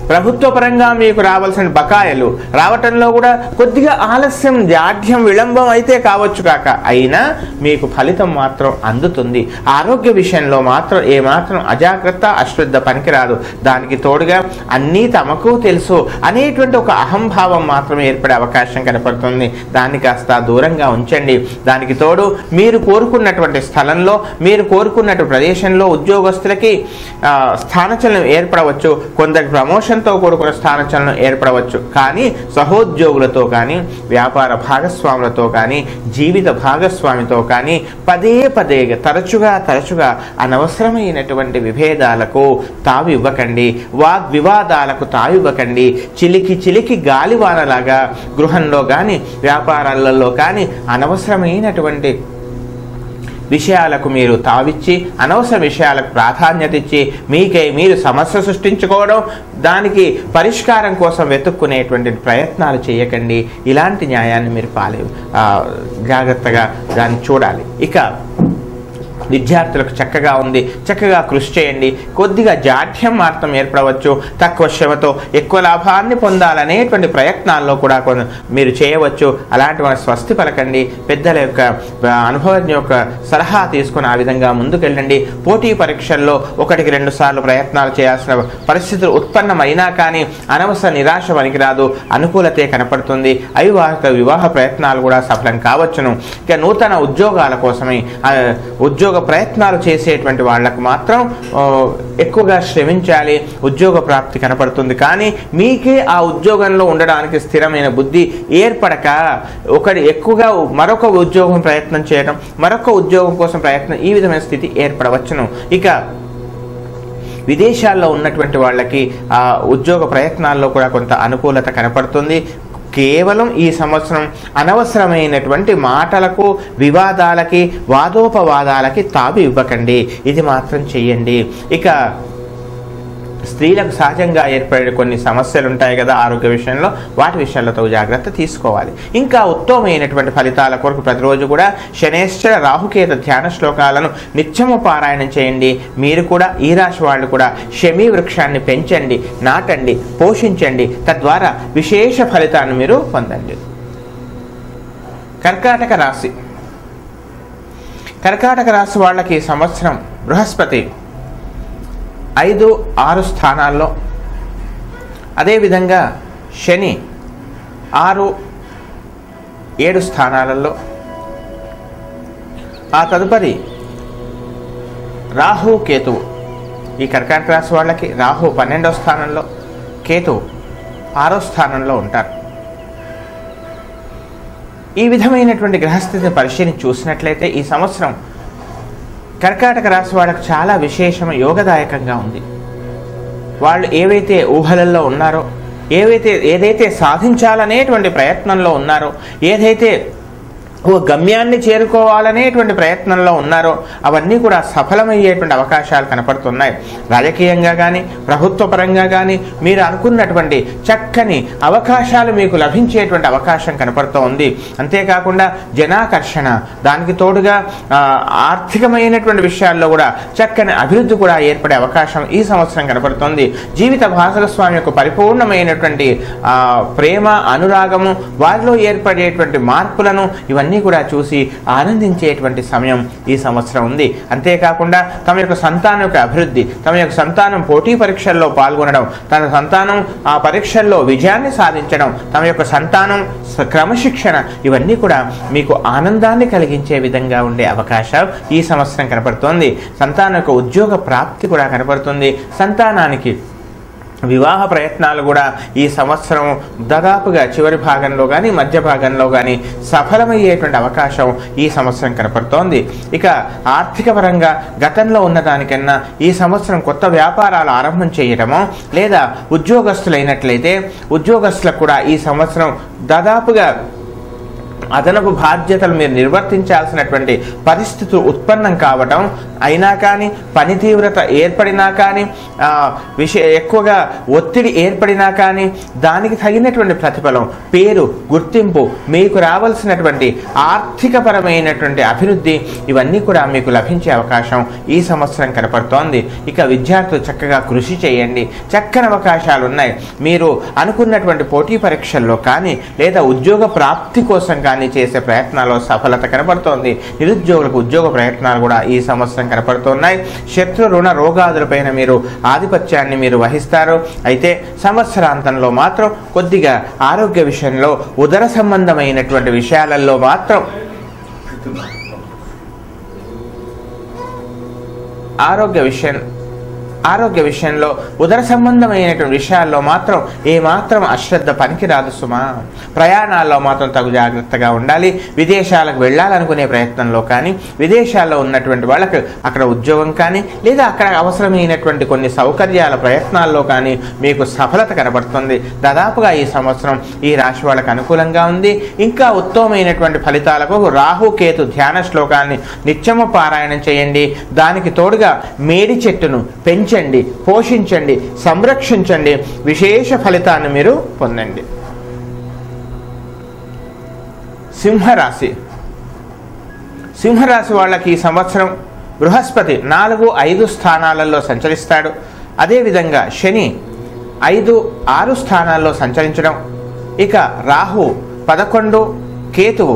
ప్రభుత్వ పరంగా మీకు రావాల్సిన బకాయిలు రావటంలో కూడా కొద్దిగా ఆలస్యం, జాఢ్యం, విళంబం అయితే కావచ్చు కాక అయినా మీకు ఫలితం మాత్రం అందుతుంది. ఆరోగ్య విషయంలో మాత్రం ఏమాత్రం అజాగ్రత్త, అశ్రద్ధ పనికిరాదు. దానికి తోడుగా అన్నీ తమకు తెలుసు అనేటువంటి ఒక అహంభావం మాత్రం ఏర్పడే అవకాశం కనపడుతుంది. దాన్ని కాస్త దూరంగా ఉంచండి. దానికి తోడు మీరు కోరుకున్నటువంటి స్థలంలో, మీరు కోరుకున్నటువంటి ప్రదేశంలో ఉద్యోగస్తులకి స్థానచలనం ఏర్పడవచ్చు. కొందరికి ప్రమోషన్తో కూడుకున్న స్థానచలనం ఏర్పడవచ్చు. కానీ సహోద్యోగులతో కానీ వ్యాపార భాగస్వాములతో కానీ జీవిత భాగస్వామితో కానీ పదే తరచుగా అనవసరమైనటువంటి విభేదాలకు తావివ్వకండి. వాగ్వివాదాలకు తావివ్వకండి. చిలికి గాలివానలాగా గృహంలో కానీ వ్యాపారాలలో కానీ అనవసరమైనటువంటి విషయాలకు మీరు తావిచ్చి అనవసర విషయాలకు ప్రాధాన్యత ఇచ్చి మీకై మీరు సమస్య సృష్టించుకోవడం, దానికి పరిష్కారం కోసం వెతుక్కునేటువంటి ప్రయత్నాలు చేయకండి. ఇలాంటి న్యాయాన్ని మీరు జాగ్రత్తగా దాన్ని చూడాలి. ఇక విద్యార్థులకు చక్కగా ఉంది, చక్కగా కృషి చేయండి. కొద్దిగా జాఢ్యం మాత్రం ఏర్పడవచ్చు. తక్కువ శ్రమతో ఎక్కువ లాభాన్ని పొందాలనేటువంటి ప్రయత్నాల్లో కూడా మీరు చేయవచ్చు. అలాంటి మన స్వస్తి పలకండి. పెద్దల యొక్క అనుభవజ్ఞ యొక్క సలహా తీసుకుని ఆ విధంగా ముందుకెళ్ళండి. పోటీ పరీక్షల్లో 1-2 సార్లు ప్రయత్నాలు చేయాల్సిన పరిస్థితులు ఉత్పన్నమైనా కానీ అనవసర నిరాశ పనికిరాదు. అనుకూలతే కనపడుతుంది. అవివాహిత వివాహ ప్రయత్నాలు కూడా సఫలం కావచ్చును. ఇక నూతన ఉద్యోగాల కోసమే ఉద్యోగ ప్రయత్నాలు చేసేటువంటి వాళ్ళకు మాత్రం ఎక్కువగా శ్రమించాలి. ఉద్యోగ ప్రాప్తి కనపడుతుంది. కానీ మీకే ఆ ఉద్యోగంలో ఉండడానికి స్థిరమైన బుద్ధి ఏర్పడక ఎక్కువగా మరొక ఉద్యోగం ప్రయత్నం చేయడం, మరొక ఉద్యోగం కోసం ప్రయత్నం, ఈ విధమైన స్థితి ఏర్పడవచ్చును. ఇక విదేశాల్లో ఉన్నటువంటి వాళ్ళకి ఉద్యోగ ప్రయత్నాల్లో కూడా కొంత అనుకూలత కనపడుతుంది. కేవలం ఈ సంవత్సరం అనవసరమైనటువంటి మాటలకు, వివాదాలకి, వాదోపవాదాలకి తావి ఇవ్వకండి. ఇది మాత్రం చెయ్యండి. ఇక స్త్రీలకు సహజంగా ఏర్పడే కొన్ని సమస్యలు ఉంటాయి కదా ఆరోగ్య విషయంలో, వాటి విషయాలతో జాగ్రత్త తీసుకోవాలి. ఇంకా ఉత్తమమైనటువంటి ఫలితాల కొరకు ప్రతిరోజు కూడా శనేశ్వర రాహుకేతు ధ్యాన శ్లోకాలను నిత్యము పారాయణం చేయండి. మీరు కూడా ఈ రాశి వాళ్ళు కూడా శమీ వృక్షాన్ని పెంచండి, నాటండి, పోషించండి. తద్వారా విశేష ఫలితాన్ని మీరు పొందండి. కర్కాటక రాశి వాళ్ళకి ఈ సంవత్సరం బృహస్పతి 5-6 స్థానాల్లో, అదేవిధంగా శని 6, 7 స్థానాలలో. ఆ తదుపరి రాహు కేతువు. ఈ కర్కాటక రాశి వాళ్ళకి రాహు 12వ స్థానంలో, కేతువు 6వ స్థానంలో ఉంటారు. ఈ విధమైనటువంటి గ్రహస్థితిని పరిశీలించి చూసినట్లయితే ఈ సంవత్సరం కర్కాటక రాశి వాళ్ళకు చాలా విశేషం, యోగదాయకంగా ఉంది. వాళ్ళు ఏవైతే ఊహలల్లో ఉన్నారో, ఏదైతే సాధించాలనేటువంటి ప్రయత్నంలో ఉన్నారో, ఏదైతే ఓ గమ్యాన్ని చేరుకోవాలనేటువంటి ప్రయత్నంలో ఉన్నారో అవన్నీ కూడా సఫలమయ్యేటువంటి అవకాశాలు కనపడుతున్నాయి. రాజకీయంగా కానీ, ప్రభుత్వ పరంగా కానీ మీరు అనుకున్నటువంటి చక్కని అవకాశాలు మీకు లభించేటువంటి అవకాశం కనపడుతూ ఉంది. అంతేకాకుండా జనాకర్షణ, దానికి తోడుగా ఆర్థికమైనటువంటి విషయాల్లో కూడా చక్కని అభివృద్ధి కూడా ఏర్పడే అవకాశం ఈ సంవత్సరం కనపడుతుంది. జీవిత భాగస్వామి యొక్క పరిపూర్ణమైనటువంటి ప్రేమ, అనురాగము, వారిలో ఏర్పడేటువంటి మార్పులను ఇవన్నీ కూడా చూసి ఆనందించేటువంటి సమయం ఈ సంవత్సరం ఉంది. అంతేకాకుండా తమ యొక్క సంతానం యొక్క అభివృద్ధి, తమ యొక్క సంతానం పోటీ పరీక్షల్లో పాల్గొనడం, తన సంతానం ఆ పరీక్షల్లో విజయాన్ని సాధించడం, తమ యొక్క సంతానం క్రమశిక్షణ, ఇవన్నీ కూడా మీకు ఆనందాన్ని కలిగించే విధంగా ఉండే అవకాశం ఈ సంవత్సరం కనపడుతోంది. సంతానం యొక్క ఉద్యోగ ప్రాప్తి కూడా కనపడుతుంది. సంతానానికి వివాహ ప్రయత్నాలు కూడా ఈ సంవత్సరం దాదాపుగా చివరి భాగంలో కానీ, మధ్య భాగంలో కానీ సఫలమయ్యేటువంటి అవకాశం ఈ సంవత్సరం కనపడుతోంది. ఇక ఆర్థిక పరంగా గతంలో ఉన్నదానికన్నా ఈ సంవత్సరం కొత్త వ్యాపారాలు ఆరంభం చేయడమో, లేదా ఉద్యోగస్తులైనట్లయితే ఉద్యోగస్తులకు కూడా ఈ సంవత్సరం దాదాపుగా అదనపు బాధ్యతలు మీరు నిర్వర్తించాల్సినటువంటి పరిస్థితులు ఉత్పన్నం కావటం అయినా కానీ, పని తీవ్రత ఏర్పడినా కానీ, ఎక్కువగా ఒత్తిడి ఏర్పడినా కానీ దానికి తగినటువంటి ప్రతిఫలం, పేరు, గుర్తింపు, మీకు రావాల్సినటువంటి ఆర్థికపరమైనటువంటి అభివృద్ధి, ఇవన్నీ కూడా మీకు లభించే అవకాశం ఈ సంవత్సరం కనపడుతోంది. ఇక విద్యార్థులు చక్కగా కృషి చేయండి, చక్కని అవకాశాలు ఉన్నాయి. మీరు అనుకున్నటువంటి పోటీ పరీక్షల్లో కానీ, లేదా ఉద్యోగ ప్రాప్తి కోసం కానీ చేసే ప్రయత్నాల్లో సఫలత కనపడుతోంది. నిరుద్యోగులకు ఉద్యోగ ప్రయత్నాలు కూడా ఈ సంవత్సరం కనపడుతున్నాయి. శత్రు రుణ రోగాదులపైన మీరు ఆధిపత్యాన్ని మీరు వహిస్తారు. అయితే సంవత్సరాంతంలో మాత్రం కొద్దిగా ఆరోగ్య విషయంలో, ఉదర సంబంధమైనటువంటి విషయాలలో మాత్రం ఆరోగ్య విషయంలో, ఉదర సంబంధమైనటువంటి విషయాల్లో మాత్రం ఏమాత్రం అశ్రద్ధ పనికిరాదు సుమా. ప్రయాణాల్లో మాత్రం తగు జాగ్రత్తగా ఉండాలి. విదేశాలకు వెళ్ళాలనుకునే ప్రయత్నంలో కానీ, విదేశాల్లో ఉన్నటువంటి వాళ్ళకు అక్కడ ఉద్యోగం కానీ, లేదా అక్కడ అవసరమైనటువంటి కొన్ని సౌకర్యాల ప్రయత్నాల్లో కానీ మీకు సఫలత కనబడుతుంది. దాదాపుగా ఈ సంవత్సరం ఈ రాశి వాళ్ళకు అనుకూలంగా ఉంది. ఇంకా ఉత్తమమైనటువంటి ఫలితాలకు రాహు కేతు ధ్యాన శ్లోకాన్ని నిత్యము పారాయణం చేయండి. దానికి తోడుగా మేడి చెట్టును పెంచండి, పోషించండి, సంరక్షించండి. విశేష ఫలితాన్ని మీరు పొందండి. సింహరాశి వాళ్ళకి ఈ సంవత్సరం బృహస్పతి 4, 5 స్థానాలలో సంచరిస్తాడు. అదేవిధంగా శని 5, 6 స్థానాల్లో సంచరించడం, ఇక రాహు 11, కేతువు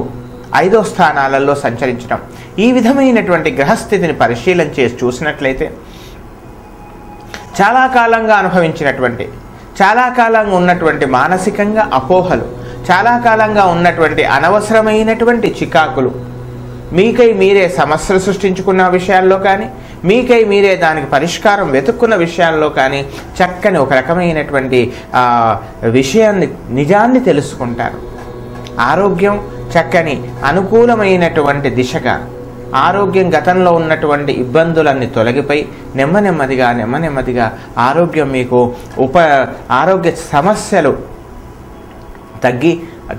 5వ స్థానాలలో సంచరించడం. ఈ విధమైనటువంటి గ్రహస్థితిని పరిశీలన చేసి చూసినట్లయితే చాలా కాలంగా అనుభవించినటువంటి, చాలా కాలంగా ఉన్నటువంటి మానసికంగా అపోహలు, చాలా కాలంగా ఉన్నటువంటి అనవసరమైనటువంటి చికాకులు, మీకై మీరే సమస్యలు సృష్టించుకున్న విషయాల్లో కానీ, మీకై మీరే దానికి పరిష్కారం వెతుక్కున్న విషయాల్లో కానీ చక్కని ఒక రకమైనటువంటి నిజాన్ని తెలుసుకుంటారు. ఆరోగ్యం చక్కని అనుకూలమైనటువంటి దిశగా, ఆరోగ్యం గతంలో ఉన్నటువంటి ఇబ్బందులన్నీ తొలగిపోయి నెమ్మదిగా ఆరోగ్యం మీకు ఆరోగ్య సమస్యలు తగ్గి,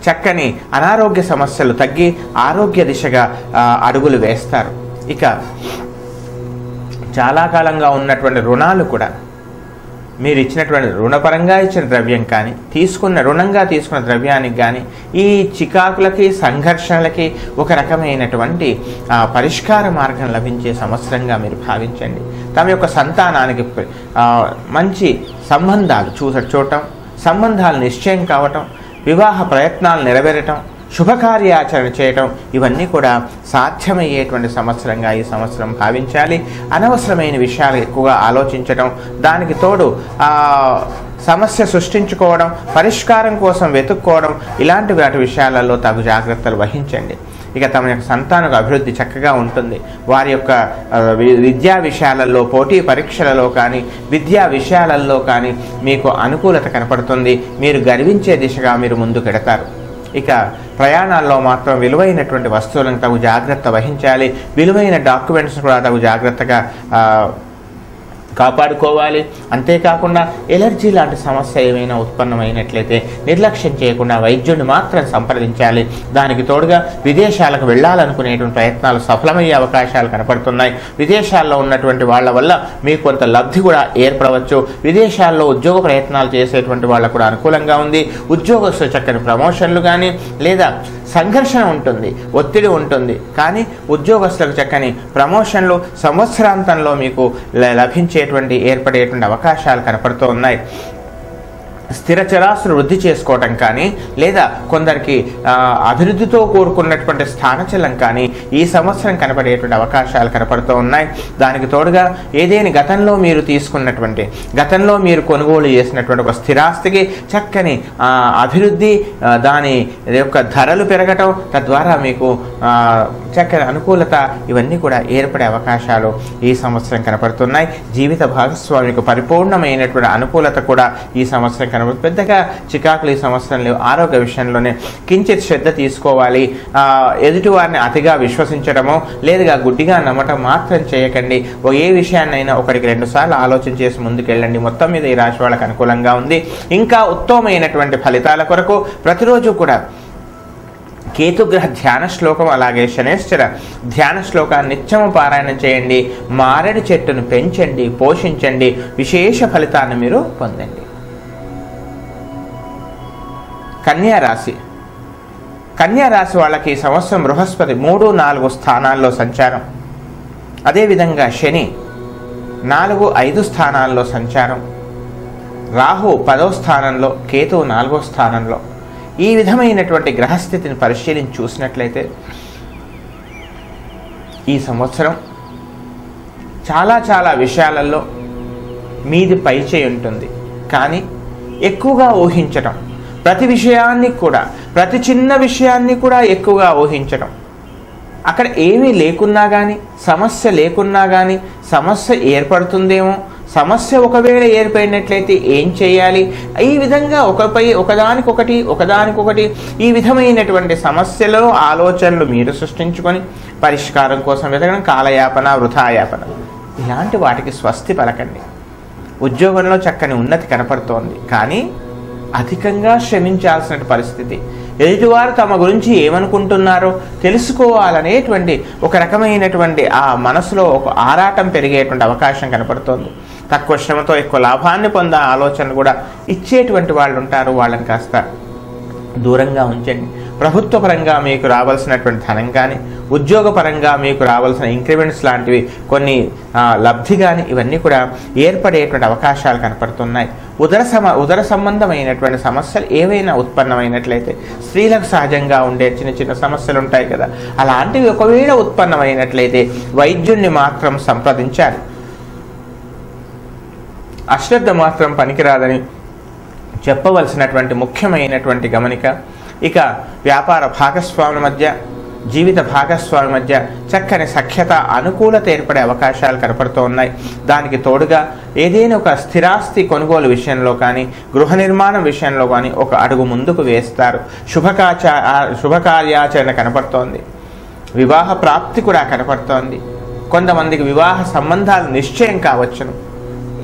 చక్కని అనారోగ్య సమస్యలు తగ్గి ఆరోగ్య దిశగా అడుగులు వేస్తారు. ఇక చాలా కాలంగా ఉన్నటువంటి రుణాలు కూడా, మీరు ఇచ్చినటువంటి రుణపరంగా ఇచ్చిన ద్రవ్యం కానీ, రుణంగా తీసుకున్న ద్రవ్యానికి కానీ ఈ చికాకులకి, సంఘర్షణలకి ఒక రకమైనటువంటి పరిష్కార మార్గం లభించే సంవత్సరంగా మీరు భావించండి. తమ యొక్క సంతానానికి మంచి సంబంధాలు చూడటం, సంబంధాలు నిశ్చయం కావటం, వివాహ ప్రయత్నాలు నెరవేరటం, శుభకార్యాచరణ చేయటం, ఇవన్నీ కూడా సాధ్యమయ్యేటువంటి సంవత్సరంగా ఈ సంవత్సరం భావించాలి. అనవసరమైన విషయాలు ఎక్కువగా ఆలోచించడం, దానికి తోడు సమస్య సృష్టించుకోవడం, పరిష్కారం కోసం వెతుక్కోవడం, ఇలాంటి వాటి విషయాలలో తగు జాగ్రత్తలు వహించండి. ఇక తమ యొక్క సంతానకు అభివృద్ధి చక్కగా ఉంటుంది. వారి యొక్క విద్యా విషయాలలో, పోటీ పరీక్షలలో కానీ, విద్యా విషయాలలో కానీ మీకు అనుకూలత కనపడుతుంది. మీరు గర్వించే దిశగా మీరు ముందుకెడతారు. ఇక ప్రయాణాల్లో మాత్రం విలువైనటువంటి వస్తువులను తగు జాగ్రత్త వహించాలి. విలువైన డాక్యుమెంట్స్ కూడా తగు జాగ్రత్తగా కాపాడుకోవాలి. అంతేకాకుండా ఎలర్జీ లాంటి సమస్య ఏమైనా ఉత్పన్నమైనట్లయితే నిర్లక్ష్యం చేయకుండా వైద్యుడిని మాత్రం సంప్రదించాలి. దానికి తోడుగా విదేశాలకు వెళ్ళాలనుకునేటువంటి ప్రయత్నాలు సఫలమయ్యే అవకాశాలు కనపడుతున్నాయి. విదేశాల్లో ఉన్నటువంటి వాళ్ళ వల్ల మీకు కొంత లబ్ధి కూడా ఏర్పడవచ్చు. విదేశాల్లో ఉద్యోగ ప్రయత్నాలు చేసేటువంటి వాళ్ళకు కూడా అనుకూలంగా ఉంది. ఉద్యోగస్తులు చక్కని ప్రమోషన్లు కానీ, లేదా సంఘర్షణ ఉంటుంది, ఒత్తిడి ఉంటుంది, కానీ ఉద్యోగస్తులకు చక్కని ప్రమోషన్లు సంవత్సరాంతంలో మీకు లభించేటువంటి ఏర్పడేటువంటి అవకాశాలు కనపడుతూ ఉన్నాయి. స్థిర చరాస్తులు వృద్ధి చేసుకోవటం కానీ, లేదా కొందరికి అభివృద్ధితో కూడుకున్నటువంటి స్థానచలం కానీ ఈ సంవత్సరం కనపడేటువంటి అవకాశాలు కనపడుతూ ఉన్నాయి. దానికి తోడుగా ఏదైనా గతంలో మీరు కొనుగోలు చేసినటువంటి ఒక స్థిరాస్తికి చక్కని అభివృద్ధి, దాని యొక్క ధరలు పెరగటం, తద్వారా మీకు చక్కని అనుకూలత, ఇవన్నీ కూడా ఏర్పడే అవకాశాలు ఈ సంవత్సరం కనపడుతున్నాయి. జీవిత భాగస్వామికి పరిపూర్ణమైనటువంటి అనుకూలత కూడా ఈ సంవత్సరం పెద్దగా చికాకులు ఈ సంవత్సరం లేవు. ఆరోగ్య విషయంలోనే కించిత్ శ్రద్ధ తీసుకోవాలి. ఎదుటివారిని అతిగా విశ్వసించడమో లేదుగా గుడ్డిగా నమ్మటం మాత్రం చేయకండి. ఏ విషయాన్నైనా 1-2 సార్లు ఆలోచన చేసి ముందుకెళ్ళండి. మొత్తం మీద ఈ రాశి వాళ్ళకి అనుకూలంగా ఉంది. ఇంకా ఉత్తమమైనటువంటి ఫలితాల కొరకు ప్రతిరోజు కూడా కేతుగ్రహ ధ్యాన శ్లోకం, అలాగే శనేశ్వర ధ్యాన శ్లోకాన్ని నిత్యము పారాయణం చేయండి. మారేడు చెట్టును పెంచండి, పోషించండి, విశేష ఫలితాన్ని మీరు పొందండి. కన్యా రాశి వాళ్ళకి ఈ సంవత్సరం బృహస్పతి 3-4 స్థానాల్లో సంచారం, అదేవిధంగా శని 4-5 స్థానాల్లో సంచారం, రాహు 10వ స్థానంలో, కేతువు 4వ స్థానంలో. ఈ విధమైనటువంటి గ్రహస్థితిని పరిశీలించి చూసినట్లయితే ఈ సంవత్సరం చాలా విషయాలలో మీది పైచేయి ఉంటుంది. కానీ ఎక్కువగా ఊహించటం, ప్రతి విషయాన్ని కూడా, ప్రతి చిన్న విషయాన్ని కూడా ఎక్కువగా ఊహించడం, అక్కడ ఏమీ లేకున్నా కానీ, సమస్య లేకున్నా కానీ సమస్య ఏర్పడుతుందేమో, సమస్య ఒకవేళ ఏర్పడినట్లయితే ఏం చేయాలి, ఈ విధంగా ఒకదానికొకటి ఈ విధమైనటువంటి సమస్యలో ఆలోచనలు మీరు సృష్టించుకొని పరిష్కారం కోసం వెతకడం, కాలయాపన, వృథాయాపన, ఇలాంటి వాటికి స్వస్తి పలకండి. ఉద్యోగంలో చక్కని ఉన్నతి కనపడుతోంది, కానీ అధికంగా శ్రమించాల్సిన పరిస్థితి. ఎదుటివారు తమ గురించి ఏమనుకుంటున్నారో తెలుసుకోవాలనేటువంటి ఒక రకమైనటువంటి ఆ మనసులో ఒక ఆరాటం పెరిగేటువంటి అవకాశం కనపడుతోంది. తక్కువ శ్రమతో ఎక్కువ లాభాన్ని పొందే ఆలోచనలు కూడా ఇచ్చేటువంటి వాళ్ళు ఉంటారు. వాళ్ళని కాస్త దూరంగా ఉంచండి. ప్రభుత్వ పరంగా మీకు రావాల్సినటువంటి ధనం కానీ, ఉద్యోగపరంగా మీకు రావాల్సిన ఇంక్రిమెంట్స్ లాంటివి కొన్ని లబ్ధి కానీ, ఇవన్నీ కూడా ఏర్పడేటువంటి అవకాశాలు కనపడుతున్నాయి. ఉదర సంబంధమైనటువంటి సమస్యలు ఏవైనా ఉత్పన్నమైనట్లయితే, స్త్రీలకు సహజంగా ఉండే చిన్న సమస్యలు ఉంటాయి కదా, అలాంటివి ఒకవేళ ఉత్పన్నమైనట్లయితే వైద్యుణ్ణి మాత్రం సంప్రదించాలి. అశ్రద్ధ మాత్రం పనికిరాదని చెప్పవలసినటువంటి ముఖ్యమైనటువంటి గమనిక. ఇక వ్యాపార భాగస్వాముల మధ్య, జీవిత భాగస్వామి మధ్య చక్కని సఖ్యత, అనుకూలత ఏర్పడే అవకాశాలు కనపడుతూ ఉన్నాయి. దానికి తోడుగా ఏదైనా ఒక స్థిరాస్తి కొనుగోలు విషయంలో కానీ, గృహ నిర్మాణం విషయంలో కానీ ఒక అడుగు ముందుకు వేస్తారు. శుభకార్యాచరణ కనపడుతోంది. వివాహ ప్రాప్తి కూడా కనపడుతోంది. కొంతమందికి వివాహ సంబంధాలు నిశ్చయం కావచ్చును.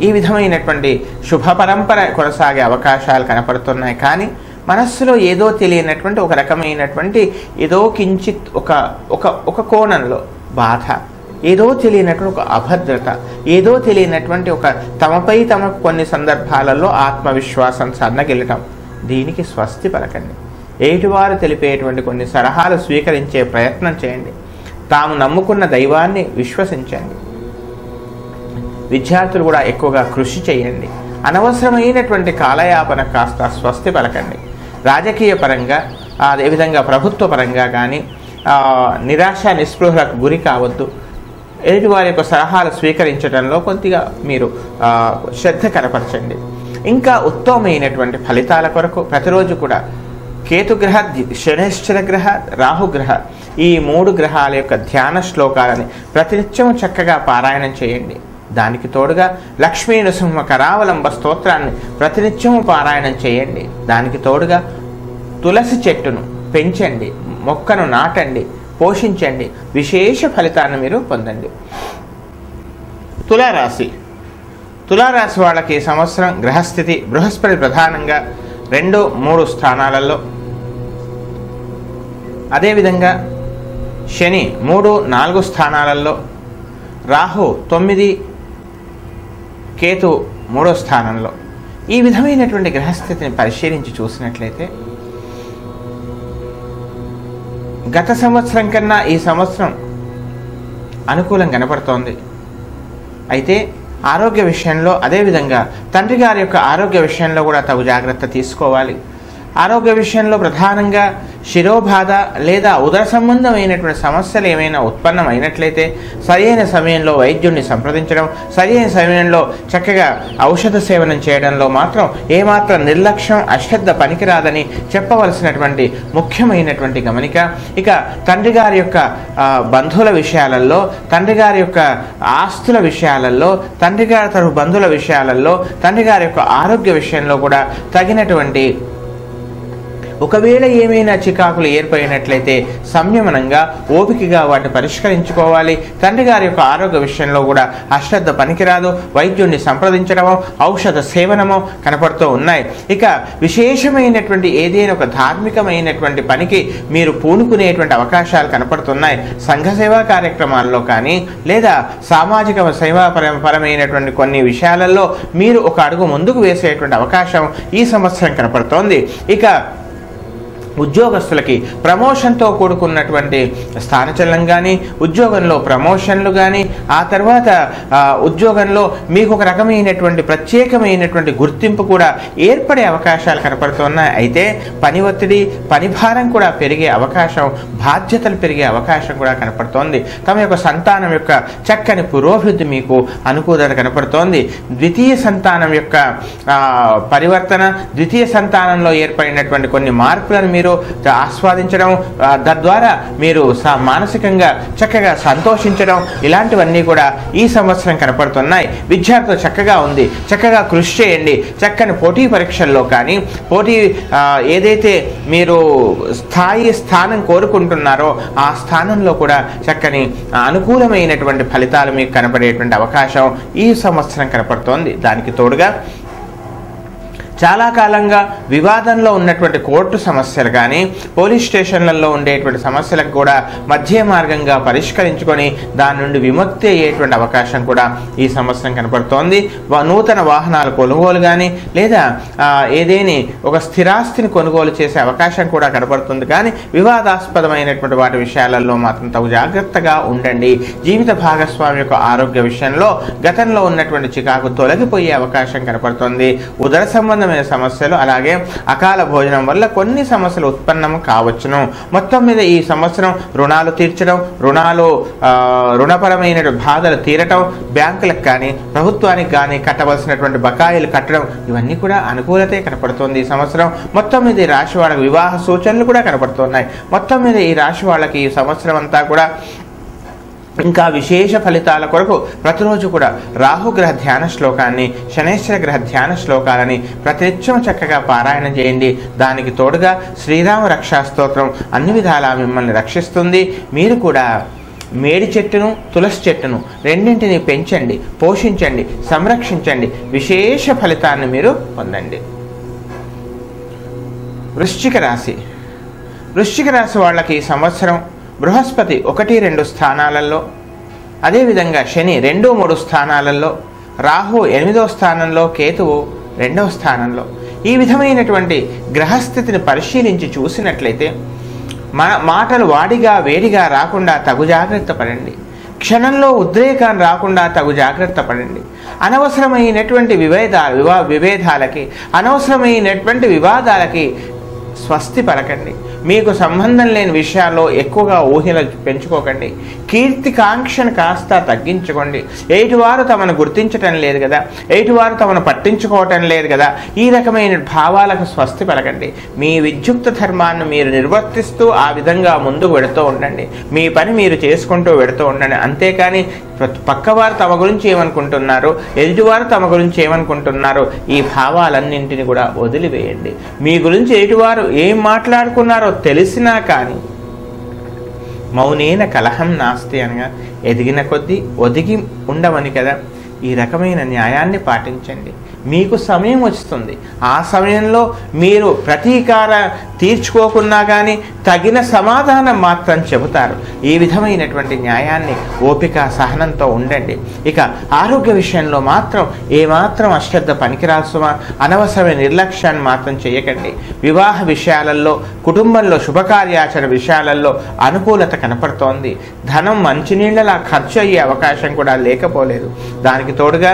ఈ విధమైనటువంటి శుభ పరంపర కొనసాగే అవకాశాలు కనపడుతున్నాయి. కానీ మనస్సులో ఏదో తెలియనటువంటి ఒక రకమైనటువంటి ఏదో కించిత్ ఒక కోణంలో బాధ, ఏదో తెలియనటువంటి ఒక అభద్రత, ఏదో తెలియనటువంటి ఒక తమపై తమకు కొన్ని సందర్భాలలో ఆత్మవిశ్వాసం సన్నగిల్లటం, దీనికి స్వస్తి పలకండి. ఏటివారు తెలిపేటువంటి కొన్ని సలహాలు స్వీకరించే ప్రయత్నం చేయండి. తాము నమ్ముకున్న దైవాన్ని విశ్వసించండి. విద్యార్థులు కూడా ఎక్కువగా కృషి చేయండి. అనవసరమైనటువంటి కాలయాపన కాస్త స్వస్తి పలకండి. రాజకీయ పరంగా అదేవిధంగా ప్రభుత్వ పరంగా కానీ నిరాశ నిస్పృహలకు గురి కావద్దు. ఎదుటి వారి యొక్క సలహాలు స్వీకరించడంలో కొద్దిగా మీరు శ్రద్ధ కనపరచండి. ఇంకా ఉత్తమమైనటువంటి ఫలితాల కొరకు ప్రతిరోజు కూడా కేతుగ్రహ, శనైశ్చర గ్రహ, రాహుగ్రహ ఈ 3 గ్రహాల యొక్క ధ్యాన శ్లోకాలని ప్రతినిత్యం చక్కగా పారాయణం చేయండి. దానికి తోడుగా లక్ష్మీ నృసింహ కరావలంబ స్తోత్రాన్ని ప్రతినిత్యము పారాయణం చేయండి. దానికి తోడుగా తులసి చెట్టును పెంచండి, మొక్కను నాటండి, పోషించండి. విశేష ఫలితాన్ని మీరు పొందండి. తులారాశి. తులారాశి వాళ్ళకి ఈ సంవత్సరం గ్రహస్థితి బృహస్పతి ప్రధానంగా 2, 3 స్థానాలలో, అదేవిధంగా శని 3, 4 స్థానాలలో, రాహు 9, కేతు 3వ స్థానంలో. ఈ విధమైనటువంటి గ్రహస్థితిని పరిశీలించి చూసినట్లయితే గత సంవత్సరం కన్నా ఈ సంవత్సరం అనుకూలం కనపడుతోంది. అయితే ఆరోగ్య విషయంలో, అదేవిధంగా తండ్రి గారి యొక్క ఆరోగ్య విషయంలో కూడా తగు జాగ్రత్త తీసుకోవాలి. ఆరోగ్య విషయంలో ప్రధానంగా శిరోబాధ లేదా ఉదర సంబంధమైనటువంటి సమస్యలు ఏమైనా ఉత్పన్నమైనట్లయితే సరైన సమయంలో వైద్యుడిని సంప్రదించడం, సరైన సమయంలో చక్కగా ఔషధ సేవనం చేయడంలో మాత్రం ఏమాత్రం నిర్లక్ష్యం, అశ్రద్ధ పనికిరాదని చెప్పవలసినటువంటి ముఖ్యమైనటువంటి గమనిక. ఇక తండ్రి గారి యొక్క బంధువుల విషయాలలో, తండ్రి గారి యొక్క ఆస్తుల విషయాలలో, తండ్రి గారి తరఫు బంధువుల విషయాలలో, తండ్రి గారి యొక్క ఆరోగ్య విషయంలో కూడా తగినటువంటి ఒకవేళ ఏమైనా చికాకులు ఏర్పడినట్లయితే సంయమనంగా ఓపికగా వాటిని పరిష్కరించుకోవాలి. తండ్రి గారి యొక్క ఆరోగ్య విషయంలో కూడా అశ్రద్ధ పనికిరాదు, వైద్యుడిని సంప్రదించడమో ఔషధ సేవనమో కనపడుతూ ఉన్నాయి. ఇక విశేషమైనటువంటి ఏదైనా ఒక ధార్మికమైనటువంటి పనికి మీరు పూనుకునేటువంటి అవకాశాలు కనపడుతున్నాయి. సంఘ సేవా కార్యక్రమాల్లో కానీ లేదా సామాజిక సేవాపరమైనటువంటి కొన్ని విషయాలలో మీరు ఒక అడుగు ముందుకు వేసేటువంటి అవకాశం ఈ సంవత్సరం కనపడుతోంది. ఇక ఉద్యోగస్తులకి ప్రమోషన్తో కూడుకున్నటువంటి స్థానచలనం కానీ, ఉద్యోగంలో ప్రమోషన్లు కానీ, ఆ తర్వాత ఉద్యోగంలో మీకు ఒక రకమైనటువంటి ప్రత్యేకమైనటువంటి గుర్తింపు కూడా ఏర్పడే అవకాశాలు కనపడుతున్నాయి. అయితే పని ఒత్తిడి, పని భారం కూడా పెరిగే అవకాశం, బాధ్యతలు పెరిగే అవకాశం కూడా కనపడుతోంది. తమ యొక్క సంతానం యొక్క చక్కని పురోభివృద్ధి మీకు అనుకూలత కనపడుతోంది. ద్వితీయ సంతానం యొక్క పరివర్తన, ద్వితీయ సంతానంలో ఏర్పడినటువంటి కొన్ని మార్పులను మీరు ఆస్వాదించడం, తద్వారా మీరు మానసికంగా చక్కగా సంతోషించడం, ఇలాంటివన్నీ కూడా ఈ సంవత్సరం కనపడుతున్నాయి. విద్యార్థులు చక్కగా ఉంది, చక్కగా కృషి చేయండి. చక్కని పోటీ పరీక్షల్లో కానీ, పోటీ ఏదైతే మీరు స్థానం కోరుకుంటున్నారో ఆ స్థానంలో కూడా చక్కని అనుకూలమైనటువంటి ఫలితాలు మీకు కనపడేటువంటి అవకాశం ఈ సంవత్సరం కనపడుతోంది. దానికి తోడుగా చాలా కాలంగా వివాదంలో ఉన్నటువంటి కోర్టు సమస్యలు కానీ, పోలీస్ స్టేషన్లలో ఉండేటువంటి సమస్యలకు కూడా మధ్య మార్గంగా పరిష్కరించుకొని దాని నుండి విముక్తి అయ్యేటువంటి అవకాశం కూడా ఈ సంవత్సరం కనపడుతోంది. నూతన వాహనాల కొనుగోలు కానీ, లేదా ఏదేని ఒక స్థిరాస్తిని కొనుగోలు చేసే అవకాశం కూడా కనపడుతుంది. కానీ వివాదాస్పదమైనటువంటి వాటి విషయాలలో మాత్రం తగు జాగ్రత్తగా ఉండండి. జీవిత భాగస్వామి యొక్క ఆరోగ్య విషయంలో గతంలో ఉన్నటువంటి చికాకు తొలగిపోయే అవకాశం కనపడుతుంది. ఉదర సంబంధ సమస్యలు, అలాగే అకాల భోజనం వల్ల కొన్ని సమస్యలు ఉత్పన్నం కావచ్చును. మొత్తం మీద ఈ సంవత్సరం రుణాలు తీర్చడం, రుణపరమైన బాధలు తీరటం, బ్యాంకులకు కానీ ప్రభుత్వానికి కానీ కట్టవలసినటువంటి బకాయిలు కట్టడం, ఇవన్నీ కూడా అనుకూలతే కనపడుతుంది ఈ సంవత్సరం. మొత్తం మీద ఈ రాశి వాళ్ళకి వివాహ సూచనలు కూడా కనపడుతున్నాయి. మొత్తం మీద ఈ రాశి వాళ్ళకి ఈ సంవత్సరం అంతా కూడా ఇంకా విశేష ఫలితాల కొరకు ప్రతిరోజు కూడా రాహుగ్రహ ధ్యాన శ్లోకాన్ని, శనైశ్వర గ్రహ ధ్యాన శ్లోకాలని ప్రతినిత్యం చక్కగా పారాయణ చేయండి. దానికి తోడుగా శ్రీరామ రక్షా స్తోత్రం అన్ని విధాలా మిమ్మల్ని రక్షిస్తుంది. మీరు కూడా మేడి చెట్టును, తులసి చెట్టును రెండింటిని పెంచండి, పోషించండి, సంరక్షించండి. విశేష ఫలితాన్ని మీరు పొందండి. వృశ్చిక రాశి. వృశ్చిక రాశి వాళ్ళకి ఈ సంవత్సరం బృహస్పతి 1, 2 స్థానాలలో, అదేవిధంగా శని 2, 3 స్థానాలలో, రాహు 8వ స్థానంలో, కేతువు 2వ స్థానంలో. ఈ విధమైనటువంటి గ్రహస్థితిని పరిశీలించి చూసినట్లయితే మన మాటలు వాడిగా వేడిగా రాకుండా తగు జాగ్రత్త పడండి. క్షణంలో ఉద్రేకాన్ని రాకుండా తగు జాగ్రత్త పడండి. అనవసరమైనటువంటి విభేదాలకి, అనవసరమైనటువంటి వివాదాలకి స్వస్తి పలకండి. మీకు సంబంధం లేని విషయాల్లో ఎక్కువగా ఊహలు పెంచుకోకండి. కీర్తికాంక్షను కాస్త తగ్గించుకోండి. ఎదుటివారు తమను గుర్తించటం లేదు కదా, ఎదుటివారు తమను పట్టించుకోవటం లేదు కదా, ఈ రకమైన భావాలకు స్వస్తి పలకండి. మీ విద్యుక్త ధర్మాన్ని మీరు నిర్వర్తిస్తూ ఆ విధంగా ముందుకు వెడుతూ ఉండండి. మీ పని మీరు చేసుకుంటూ వెడుతూ ఉండండి. అంతేకాని పక్కవారు తమ గురించి ఏమనుకుంటున్నారు, ఎదుటివారు తమ గురించి ఏమనుకుంటున్నారు, ఈ భావాలన్నింటినీ కూడా వదిలివేయండి. మీ గురించి ఎదుటివారు ఏం మాట్లాడుకున్నారో తెలిసినా కానీ మౌనేన కలహం నాస్తి అనగా ఎదిగిన కొద్దీ ఒదిగి ఉండవని కదా. ఈ రకమైన న్యాయాన్ని పాటించండి. మీకు సమయం వస్తుంది. ఆ సమయంలో మీరు ప్రతీకార తీర్చుకోకున్నా కానీ తగిన సమాధానం మాత్రం చెబుతారు. ఈ విధమైనటువంటి న్యాయాన్ని ఓపిక సహనంతో ఉండండి. ఇక ఆరోగ్య విషయంలో మాత్రం ఏమాత్రం అశ్రద్ధ పనికిరాల్సిన అనవసరమైన నిర్లక్ష్యాన్ని మాత్రం చేయకండి. వివాహ విషయాలలో, కుటుంబంలో శుభకార్యాచరణ విషయాలలో అనుకూలత కనపడుతోంది. ధనం మంచినీళ్ళలా ఖర్చు అయ్యే అవకాశం కూడా లేకపోలేదు. దానికి తోడుగా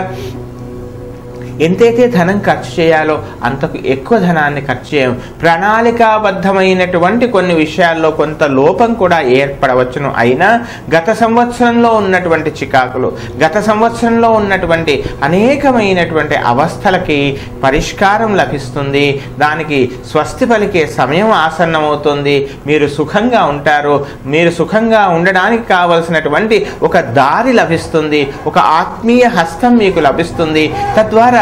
ఎంతైతే ధనం ఖర్చు చేయాలో అంతకు ఎక్కువ ధనాన్ని ఖర్చు చేయం. ప్రణాళికాబద్ధమైనటువంటి కొన్ని విషయాల్లో కొంత లోపం కూడా ఏర్పడవచ్చును. అయినా గత సంవత్సరంలో ఉన్నటువంటి చికాకులు, గత సంవత్సరంలో ఉన్నటువంటి అనేకమైనటువంటి అవస్థలకి పరిష్కారం లభిస్తుంది. దానికి స్వస్తి పలికే సమయం ఆసన్నమవుతుంది. మీరు సుఖంగా ఉంటారు. మీరు సుఖంగా ఉండడానికి కావలసినటువంటి ఒక దారి లభిస్తుంది. ఒక ఆత్మీయ హస్తం మీకు లభిస్తుంది. తద్వారా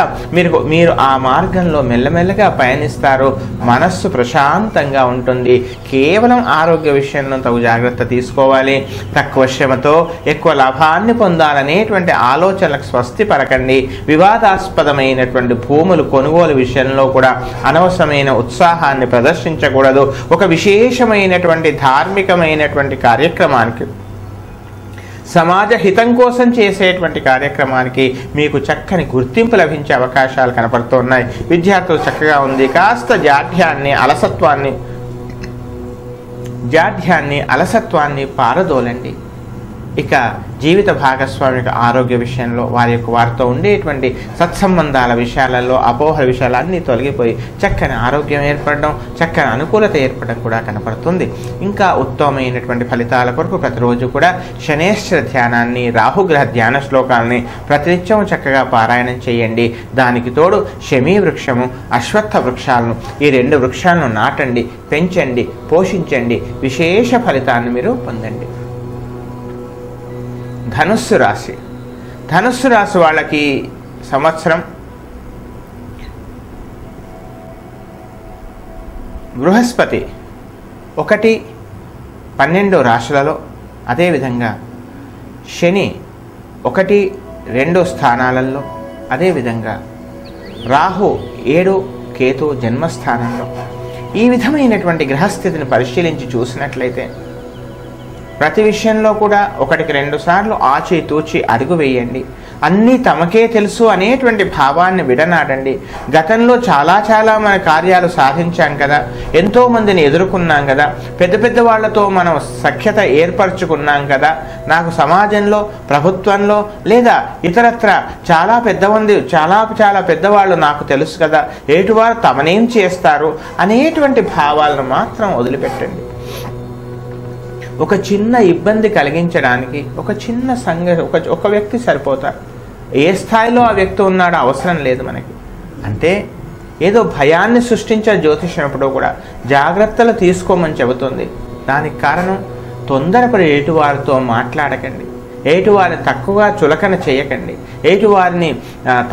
మీరు ఆ మార్గంలో మెల్లమెల్లగా పయనిస్తారు. మనస్సు ప్రశాంతంగా ఉంటుంది. కేవలం ఆరోగ్య విషయంలో తగు జాగ్రత్త తీసుకోవాలి. తక్కువ శ్రమతో ఎక్కువ లాభాన్ని పొందాలనేటువంటి ఆలోచనలకు స్వస్తి పలకండి. వివాదాస్పదమైనటువంటి భూములు కొనుగోలు విషయంలో కూడా అనవసరమైన ఉత్సాహాన్ని ప్రదర్శించకూడదు. ఒక విశేషమైనటువంటి ధార్మికమైనటువంటి కార్యక్రమానికి, సమాజ హితం కోసం చేసేటువంటి కార్యక్రమానికి మీకు చక్కని గుర్తింపు లభించే అవకాశాలు కనపడుతున్నాయి. విద్యార్థులు చక్కగా ఉంది. కాస్త జాఢ్యాన్ని అలసత్వాన్ని పారదోలండి. ఇక జీవిత భాగస్వామిక ఆరోగ్య విషయంలో వారితో ఉండేటువంటి సత్సంబంధాల విషయాలలో, అపోహల విషయాలు అన్నీ తొలగిపోయి చక్కని ఆరోగ్యం ఏర్పడడం, చక్కని అనుకూలత ఏర్పడడం కూడా కనపడుతుంది. ఇంకా ఉత్తమమైనటువంటి ఫలితాల కొరకు ప్రతిరోజు కూడా శనేశ్వర ధ్యానాన్ని, రాహుగ్రహ ధ్యాన శ్లోకాలని ప్రతినిత్యం చక్కగా పారాయణం చేయండి. దానికి తోడు శమీ వృక్షము, అశ్వత్థ వృక్షాలను, ఈ 2 వృక్షాలను నాటండి, పెంచండి, పోషించండి. విశేష ఫలితాన్ని మీరు పొందండి. ధనుస్సు రాశి వాళ్ళకి సంవత్సరం బృహస్పతి 1, 12 రాశులలో, అదేవిధంగా శని 1, 2 స్థానాలలో, అదేవిధంగా రాహు 7, కేతు జన్మస్థానంలో. ఈ విధమైనటువంటి గ్రహస్థితిని పరిశీలించి చూసినట్లయితే ప్రతి విషయంలో కూడా 1-2 సార్లు ఆచితూచి అడుగు వేయండి. అన్నీ తమకే తెలుసు అనేటువంటి భావాన్ని విడనాడండి. గతంలో చాలా మన కార్యాలు సాధించాం కదా, ఎంతోమందిని ఎదుర్కొన్నాం కదా, పెద్ద వాళ్ళతో మనం సఖ్యత ఏర్పరచుకున్నాం కదా, నాకు సమాజంలో, ప్రభుత్వంలో లేదా ఇతరత్ర చాలా పెద్దవాళ్ళు నాకు తెలుసు కదా, ఏటువారు తమనేం చేస్తారు అనేటువంటి భావాలను మాత్రం వదిలిపెట్టండి. ఒక చిన్న ఇబ్బంది కలిగించడానికి ఒక చిన్న ఒక వ్యక్తి సరిపోతారు. ఏ స్థాయిలో ఆ వ్యక్తి ఉన్నాడో అవసరం లేదు మనకి. అంటే ఏదో భయాన్ని సృష్టించే జ్యోతిష్యం ఎప్పుడూ కూడా జాగ్రత్తలు తీసుకోమని చెబుతుంది. దానికి కారణం తొందరపడి ఏటువారితో మాట్లాడకండి, ఏటువారిని తక్కువగా చులకన చేయకండి, ఏటువారిని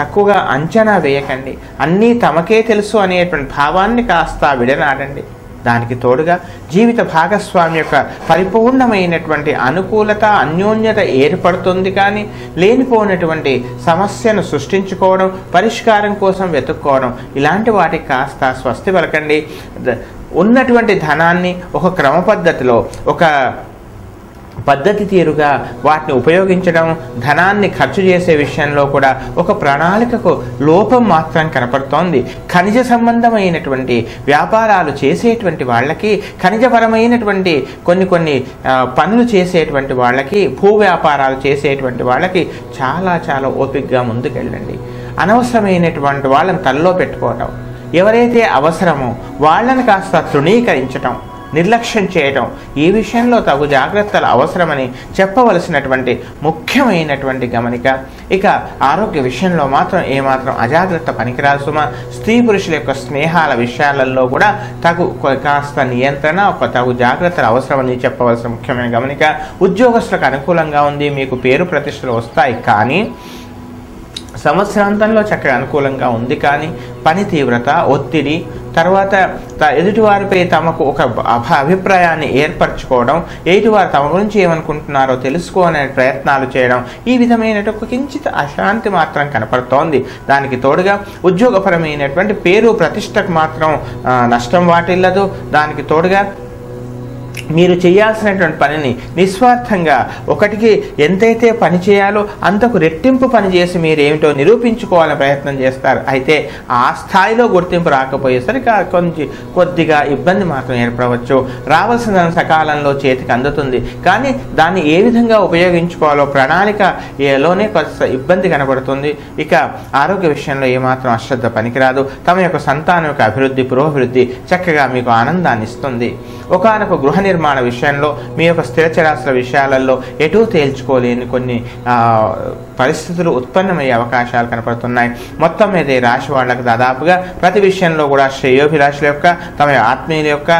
తక్కువగా అంచనా వేయకండి. అన్నీ తమకే తెలుసు అనేటువంటి భావాన్ని కాస్త విడనాడండి. దానికి తోడుగా జీవిత భాగస్వామి యొక్క పరిపూర్ణమైనటువంటి అనుకూలత, అన్యోన్యత ఏర్పడుతుంది. కానీ లేనిపోయినటువంటి సమస్యను సృష్టించుకోవడం, పరిష్కారం కోసం వెతుక్కోవడం, ఇలాంటి వాటికి కాస్త స్వస్తి పలకండి. ఉన్నటువంటి ధనాన్ని ఒక క్రమ పద్ధతిలో, ఒక పద్ధతి తీరుగా వాటిని ఉపయోగించడం, ధనాన్ని ఖర్చు చేసే విషయంలో కూడా ఒక ప్రణాళికకు లోపం మాత్రం కనపడుతోంది. ఖనిజ సంబంధమైనటువంటి వ్యాపారాలు చేసేటువంటి వాళ్ళకి, ఖనిజపరమైనటువంటి కొన్ని పనులు చేసేటువంటి వాళ్ళకి, భూ వ్యాపారాలు చేసేటువంటి వాళ్ళకి చాలా ఓపికగా ముందుకెళ్ళండి. అనవసరమైనటువంటి వాళ్ళని తలలో పెట్టుకోవటం, ఎవరైతే అవసరమో వాళ్ళని కాస్త తృణీకరించటం, నిర్లక్ష్యం చేయటం, ఈ విషయంలో తగు జాగ్రత్తలు అవసరమని చెప్పవలసినటువంటి ముఖ్యమైనటువంటి గమనిక. ఇక ఆరోగ్య విషయంలో మాత్రం ఏమాత్రం అజాగ్రత్త పనికిరాదు సుమ. స్త్రీ పురుషుల యొక్క స్నేహాల విషయాలలో కూడా కాస్త నియంత్రణ, తగు జాగ్రత్తలు అవసరమని చెప్పవలసిన ముఖ్యమైన గమనిక. ఉద్యోగస్తులకు అనుకూలంగా ఉంది, మీకు పేరు ప్రతిష్టలు వస్తాయి, కానీ సంవత్సరాంతంలో చక్కగా అనుకూలంగా ఉంది, కానీ పని తీవ్రత, ఒత్తిడి, తర్వాత ఎదుటివారిపై తమకు ఒక అభిప్రాయాన్ని ఏర్పరచుకోవడం, ఎదుటివారు తమ గురించి ఏమనుకుంటున్నారో తెలుసుకోనే ప్రయత్నాలు చేయడం, ఈ విధమైనటువంటి కించిత అశాంతి మాత్రం కనపడుతోంది. దానికి తోడుగా ఉద్యోగపరమైనటువంటి పేరు ప్రతిష్టకు మాత్రం నష్టం వాటిల్లదు. దానికి తోడుగా మీరు చేయాల్సినటువంటి పనిని నిస్వార్థంగా ఒకటికి ఎంతైతే పని చేయాలో అంతకు రెట్టింపు పని చేసి మీరు ఏమిటో నిరూపించుకోవాలని ప్రయత్నం చేస్తారు. అయితే ఆ స్థాయిలో గుర్తింపు రాకపోయేసరికి కొద్దిగా ఇబ్బంది మాత్రం ఏర్పడవచ్చు. రావాల్సిన సకాలంలో చేతికి అందుతుంది, కానీ దాన్ని ఏ విధంగా ఉపయోగించుకోవాలో ప్రణాళికలోనే కొంత ఇబ్బంది కనబడుతుంది. ఇక ఆరోగ్య విషయంలో ఏమాత్రం అశ్రద్ధ పనికిరాదు. తమ యొక్క సంతానం యొక్క అభివృద్ధి, పురోభివృద్ధి చక్కగా మీకు ఆనందాన్ని ఇస్తుంది. ఒకానొక గృహ నిర్మాణ విషయంలో, మీ యొక్క స్థిరచరాస్తుల విషయాలలో ఎటూ తేల్చుకోలేని కొన్ని పరిస్థితులు ఉత్పన్నమయ్యే అవకాశాలు కనపడుతున్నాయి. మొత్తం మీద ఈ రాశి వాళ్ళకు దాదాపుగా ప్రతి విషయంలో కూడా శ్రేయోభిలాషుల యొక్క, తమ ఆత్మీయుల యొక్క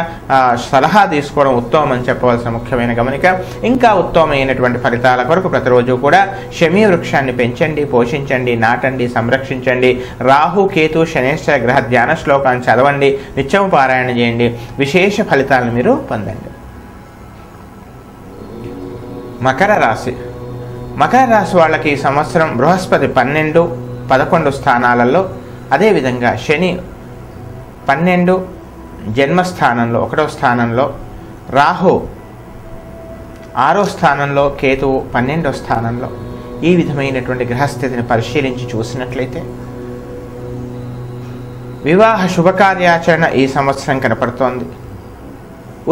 సలహా తీసుకోవడం ఉత్తమం అని చెప్పవలసిన ముఖ్యమైన గమనిక. ఇంకా ఉత్తమమైనటువంటి ఫలితాల కొరకు ప్రతిరోజు కూడా శమీ వృక్షాన్ని పెంచండి, పోషించండి, నాటండి, సంరక్షించండి. రాహు, కేతు, శనేశ్వర గ్రహ ధ్యాన శ్లోకాన్ని చదవండి, నిత్యం పారాయణ చేయండి, విశేష ఫలితాలను మీరు పొందండి. మకర రాశి. మకర రాశి వాళ్ళకి ఈ సంవత్సరం బృహస్పతి 12, 11 స్థానాలలో, అదేవిధంగా శని 12 జన్మస్థానంలో 1వ స్థానంలో, రాహు 6వ స్థానంలో, కేతువు 12వ స్థానంలో, ఈ విధమైనటువంటి గ్రహస్థితిని పరిశీలించి చూసినట్లయితే వివాహ శుభకార్యాచరణ ఈ సంవత్సరం కనపడుతోంది.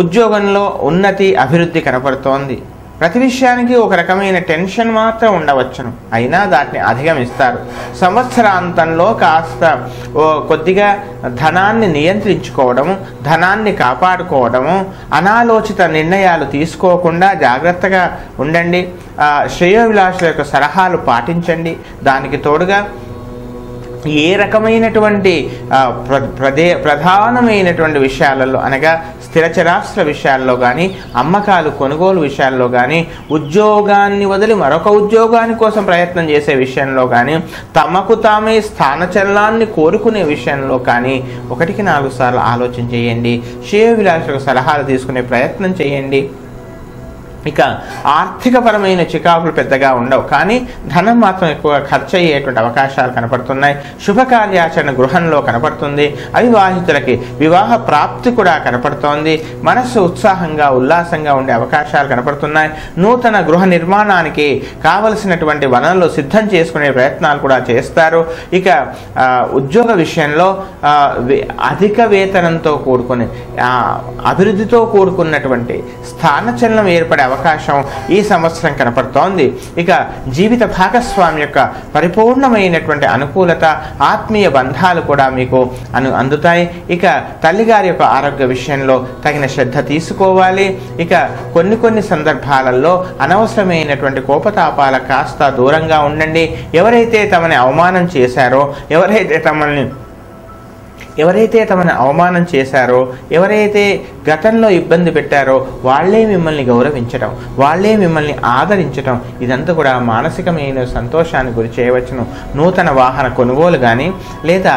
ఉద్యోగంలో ఉన్నతి, అభివృద్ధి కనపడుతోంది. ప్రతి విషయానికి ఒక రకమైన టెన్షన్ మాత్రం ఉండవచ్చును, అయినా దాన్ని అధిగమిస్తారు. సంవత్సరాంతంలో కాస్త కొద్దిగా ధనాన్ని నియంత్రించుకోవడము, ధనాన్ని కాపాడుకోవడము, అనాలోచిత నిర్ణయాలు తీసుకోకుండా జాగ్రత్తగా ఉండండి. శ్రేయోభిలాషుల యొక్క సలహాలు పాటించండి. దానికి తోడుగా ఏ రకమైనటువంటి ప్రధానమైనటువంటి విషయాలలో, అనగా స్థిరచరాస్తుల విషయాల్లో కానీ, అమ్మకాలు కొనుగోలు విషయాల్లో కానీ, ఉద్యోగాన్ని వదిలి మరొక ఉద్యోగాని కోసం ప్రయత్నం చేసే విషయంలో కానీ, తమకు తామే స్థానచలనాన్ని కోరుకునే విషయంలో కానీ 1-4 సార్లు ఆలోచన చేయండి. శ్రేయోభిలాషులకు సలహాలు తీసుకునే ప్రయత్నం చేయండి. ఇక ఆర్థికపరమైన చికాకులు పెద్దగా ఉండవు, కానీ ధనం మాత్రం ఎక్కువగా ఖర్చు అయ్యేటువంటి అవకాశాలు కనపడుతున్నాయి. శుభకార్యాచరణ గృహంలో కనపడుతుంది. అవివాహితులకి వివాహ ప్రాప్తి కూడా కనపడుతోంది. మనస్సు ఉత్సాహంగా, ఉల్లాసంగా ఉండే అవకాశాలు కనపడుతున్నాయి. నూతన గృహ నిర్మాణానికి కావలసినటువంటి వనరులు సిద్ధం చేసుకునే ప్రయత్నాలు కూడా చేస్తారు. ఇక ఉద్యోగ విషయంలో అధిక వేతనంతో కూడుకుని అభివృద్ధితో కూడుకున్నటువంటి స్థానచలనం ఏర్పడే అవకాశం ఈ సంవత్సరం కనపడుతోంది. ఇక జీవిత భాగస్వామి యొక్క పరిపూర్ణమైనటువంటి అనుకూలత, ఆత్మీయ బంధాలు కూడా మీకు అందుతాయి. ఇక తల్లిగారి యొక్క ఆరోగ్య విషయంలో తగిన శ్రద్ధ తీసుకోవాలి. ఇక కొన్ని సందర్భాలలో అనవసరమైనటువంటి కోపతాపాలకు కాస్త దూరంగా ఉండండి. ఎవరైతే తమని అవమానం చేశారో, ఎవరైతే తమని అవమానం చేశారో, ఎవరైతే గతంలో ఇబ్బంది పెట్టారో వాళ్ళే మిమ్మల్ని గౌరవించడం, వాళ్ళే మిమ్మల్ని ఆదరించడం, ఇదంతా కూడా మానసికమైన సంతోషాన్ని గురి చేయవచ్చును. నూతన వాహన కొనుగోలు కానీ, లేదా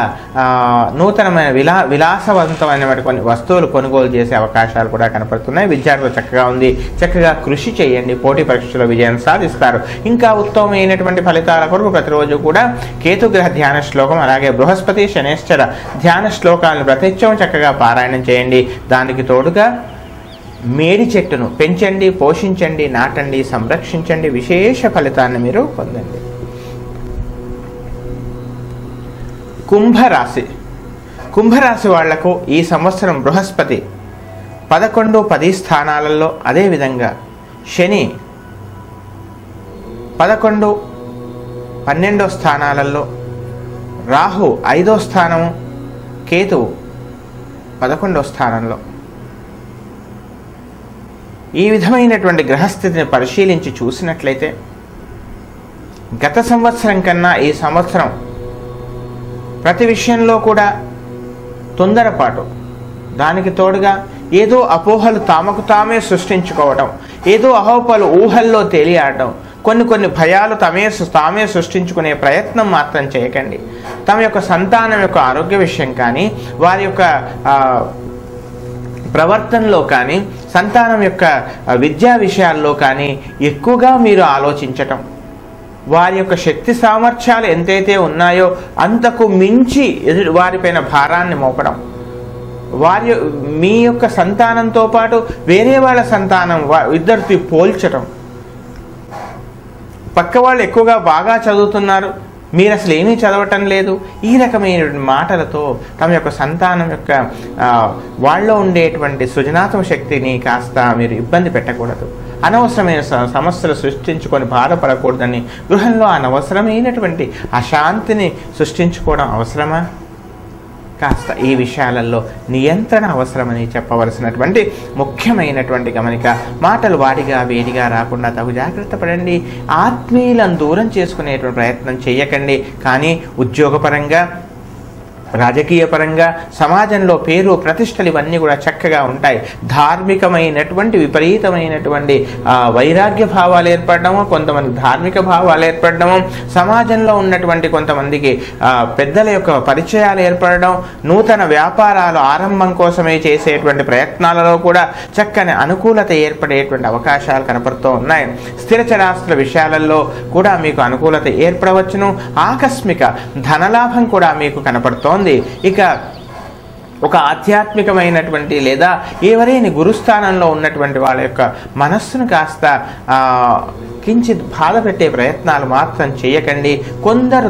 నూతనమైన విలాసవంతమైనటువంటి కొన్ని వస్తువులు కొనుగోలు చేసే అవకాశాలు కూడా కనపడుతున్నాయి. విద్యార్థులు చక్కగా ఉంది, చక్కగా కృషి చేయండి, పోటీ పరీక్షలో విజయం సాధిస్తారు. ఇంకా ఉత్తమమైనటువంటి ఫలితాల కొరకు ప్రతిరోజు కూడా కేతుగ్రహ ధ్యాన శ్లోకం, అలాగే బృహస్పతి, శనేశ్వర ధ్యాన శ్లోకాలను ప్రతినిత్యం చక్కగా పారాయణం చేయండి. దానికి తోడుగా మేడి చెట్టును పెంచండి, పోషించండి, నాటండి, సంరక్షించండి, విశేష ఫలితాన్ని మీరు పొందండి. కుంభరాశి. కుంభరాశి వాళ్లకు ఈ సంవత్సరం బృహస్పతి 11, 10 స్థానాలలో, అదేవిధంగా శని 11, 12 స్థానాలలో, రాహు 5వ స్థానము, కేతువు 11వ స్థానంలో, ఈ విధమైనటువంటి గ్రహస్థితిని పరిశీలించి చూసినట్లయితే గత సంవత్సరం కన్నా ఈ సంవత్సరం ప్రతి విషయంలో కూడా తొందరపాటు, దానికి తోడుగా ఏదో అపోహలు తమకు తామే సృష్టించుకోవటం, ఏదో అహోపలు ఊహల్లో తేలియాడటం, కొన్ని భయాలు తామే సృష్టించుకునే ప్రయత్నం మాత్రం చేయకండి. తమ యొక్క సంతానం యొక్క ఆరోగ్య విషయం కానీ, వారి యొక్క ప్రవర్తనలో కానీ, సంతానం యొక్క విద్యా విషయాల్లో కానీ ఎక్కువగా మీరు ఆలోచించటం, వారి యొక్క శక్తి సామర్థ్యాలు ఎంతైతే ఉన్నాయో అంతకు మించి వారిపైన భారాన్ని మోపడం, మీ యొక్క సంతానంతో పాటు వేరే వాళ్ళ సంతానం ఇద్దరితో పోల్చటం, పక్క వాళ్ళు ఎక్కువగా బాగా చదువుతున్నారు, మీరు అసలు ఏమీ చదవటం లేదు, ఈ రకమైన మాటలతో తమ యొక్క సంతానం యొక్క వాళ్ళలో ఉండేటువంటి సృజనాత్మక శక్తిని కాస్త మీరు ఇబ్బంది పెట్టకూడదు. అనవసరమైన సమస్యలు సృష్టించుకొని బాధపడకూడదని గృహంలో అనవసరమైనటువంటి అశాంతిని సృష్టించుకోవడం అవసరమా? కాస్త ఈ విషయాలలో నియంత్రణ అవసరమని చెప్పవలసినటువంటి ముఖ్యమైనటువంటి గమనిక. మాటలు వాడిగా వేడిగా రాకుండా తగు జాగ్రత్త పడండి. ఆత్మీయులను దూరం చేసుకునేటువంటి ప్రయత్నం చేయకండి. కానీ ఉద్యోగపరంగా, రాజకీయ పరంగా, సమాజంలో పేరు ప్రతిష్టలు ఇవన్నీ కూడా చక్కగా ఉంటాయి. ధార్మికమైనటువంటి విపరీతమైనటువంటి వైరాగ్య భావాలు ఏర్పడడము, కొంతమంది ధార్మిక భావాలు ఏర్పడడము, సమాజంలో ఉన్నటువంటి కొంతమందికి పెద్దల యొక్క పరిచయాలు ఏర్పడడం, నూతన వ్యాపారాలు ఆరంభం కోసమే చేసేటువంటి ప్రయత్నాలలో కూడా చక్కని అనుకూలత ఏర్పడేటువంటి అవకాశాలు కనపడుతూ ఉన్నాయి. స్థిరచరాస్తుల విషయాలలో కూడా మీకు అనుకూలత ఏర్పడవచ్చును. ఆకస్మిక ధనలాభం కూడా మీకు కనపడుతోంది. ఇక ఒక ఆధ్యాత్మికమైనటువంటి లేదా ఎవరైనా గురుస్థానంలో ఉన్నటువంటి వాళ్ళ యొక్క మనస్సును కాస్త కించిత్ బాధ పెట్టే ప్రయత్నాలు మాత్రం చేయకండి. కొందరు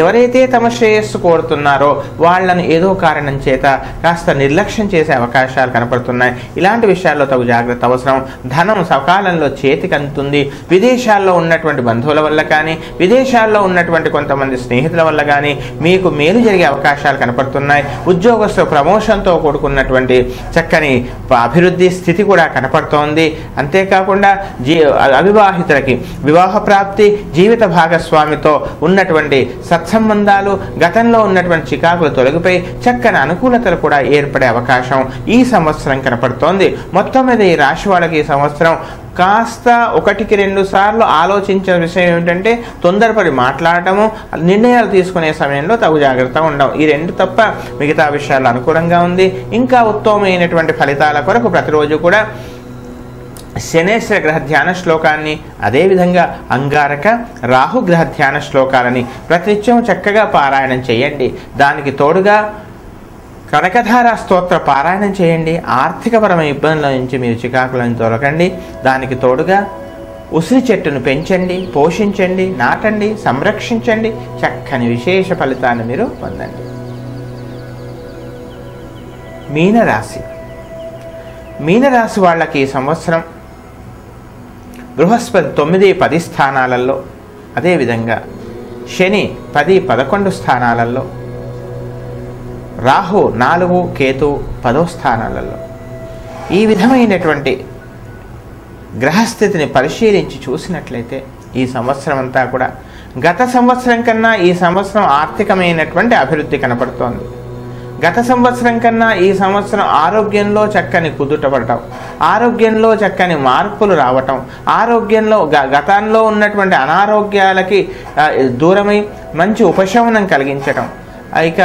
ఎవరైతే తమ శ్రేయస్సు కోరుతున్నారో వాళ్ళను ఏదో కారణం చేత కాస్త నిర్లక్ష్యం చేసే అవకాశాలు కనపడుతున్నాయి. ఇలాంటి విషయాల్లో తగు జాగ్రత్త అవసరం. ధనం సకాలంలో చేతికి అందుతుంది. విదేశాల్లో ఉన్నటువంటి బంధువుల వల్ల కానీ, విదేశాల్లో ఉన్నటువంటి కొంతమంది స్నేహితుల వల్ల కానీ మీకు మేలు జరిగే అవకాశాలు కనపడుతున్నాయి. ఉద్యోగస్తు ప్రమోషన్తో కూడుకున్నటువంటి చక్కని అభివృద్ధి స్థితి కూడా కనపడుతోంది. అంతేకాకుండా అవివాహితులకి వివాహ ప్రాప్తి, జీవిత భాగస్వామితో ఉన్నటువంటి సత్సంబంధాలు, గతంలో ఉన్నటువంటి చికాకులు తొలగిపోయి చక్కని అనుకూలతలు కూడా ఏర్పడే అవకాశం ఈ సంవత్సరం కనపడుతోంది. మొత్తం మీద ఈ రాశి వాళ్ళకి ఈ సంవత్సరం కాస్త 1-2 సార్లు ఆలోచించే విషయం ఏమిటంటే తొందరపడి మాట్లాడటము, నిర్ణయాలు తీసుకునే సమయంలో తగు జాగ్రత్తగా ఉండడం. ఈ రెండు తప్ప మిగతా విషయాలు అనుకూలంగా ఉంది. ఇంకా ఉత్తమమైనటువంటి ఫలితాల కొరకు ప్రతిరోజు కూడా శనేశ్వర గ్రహ ధ్యాన శ్లోకాన్ని, అదేవిధంగా అంగారక రాహు గ్రహ ధ్యాన శ్లోకాలని ప్రతినిత్యం చక్కగా పారాయణం చేయండి. దానికి తోడుగా కనకధార స్తోత్ర పారాయణం చేయండి. ఆర్థికపరమైన ఇబ్బందుల నుంచి మీరు చికాకులను తొలగండి. దానికి తోడుగా ఉసిరి చెట్టును పెంచండి, పోషించండి, నాటండి, సంరక్షించండి. చక్కని విశేష ఫలితాన్ని మీరు పొందండి. మీనరాశి వాళ్ళకి ఈ సంవత్సరం బృహస్పతి 9-10 స్థానాలలో, అదేవిధంగా శని 10-11 స్థానాలలో, రాహు 4, కేతు 10వ స్థానాలలో ఈ విధమైనటువంటి గ్రహస్థితిని పరిశీలించి చూసినట్లయితే ఈ సంవత్సరం అంతా కూడా గత సంవత్సరం కన్నా ఈ సంవత్సరం ఆర్థికమైనటువంటి అభివృద్ధి కనపడుతోంది. గత సంవత్సరం కన్నా ఈ సంవత్సరం ఆరోగ్యంలో చక్కని కుదుటపడటం, ఆరోగ్యంలో చక్కని మార్పులు రావటం, ఆరోగ్యంలో గతంలో ఉన్నటువంటి అనారోగ్యాలకి దూరమై మంచి ఉపశమనం కలిగించటం, ఇక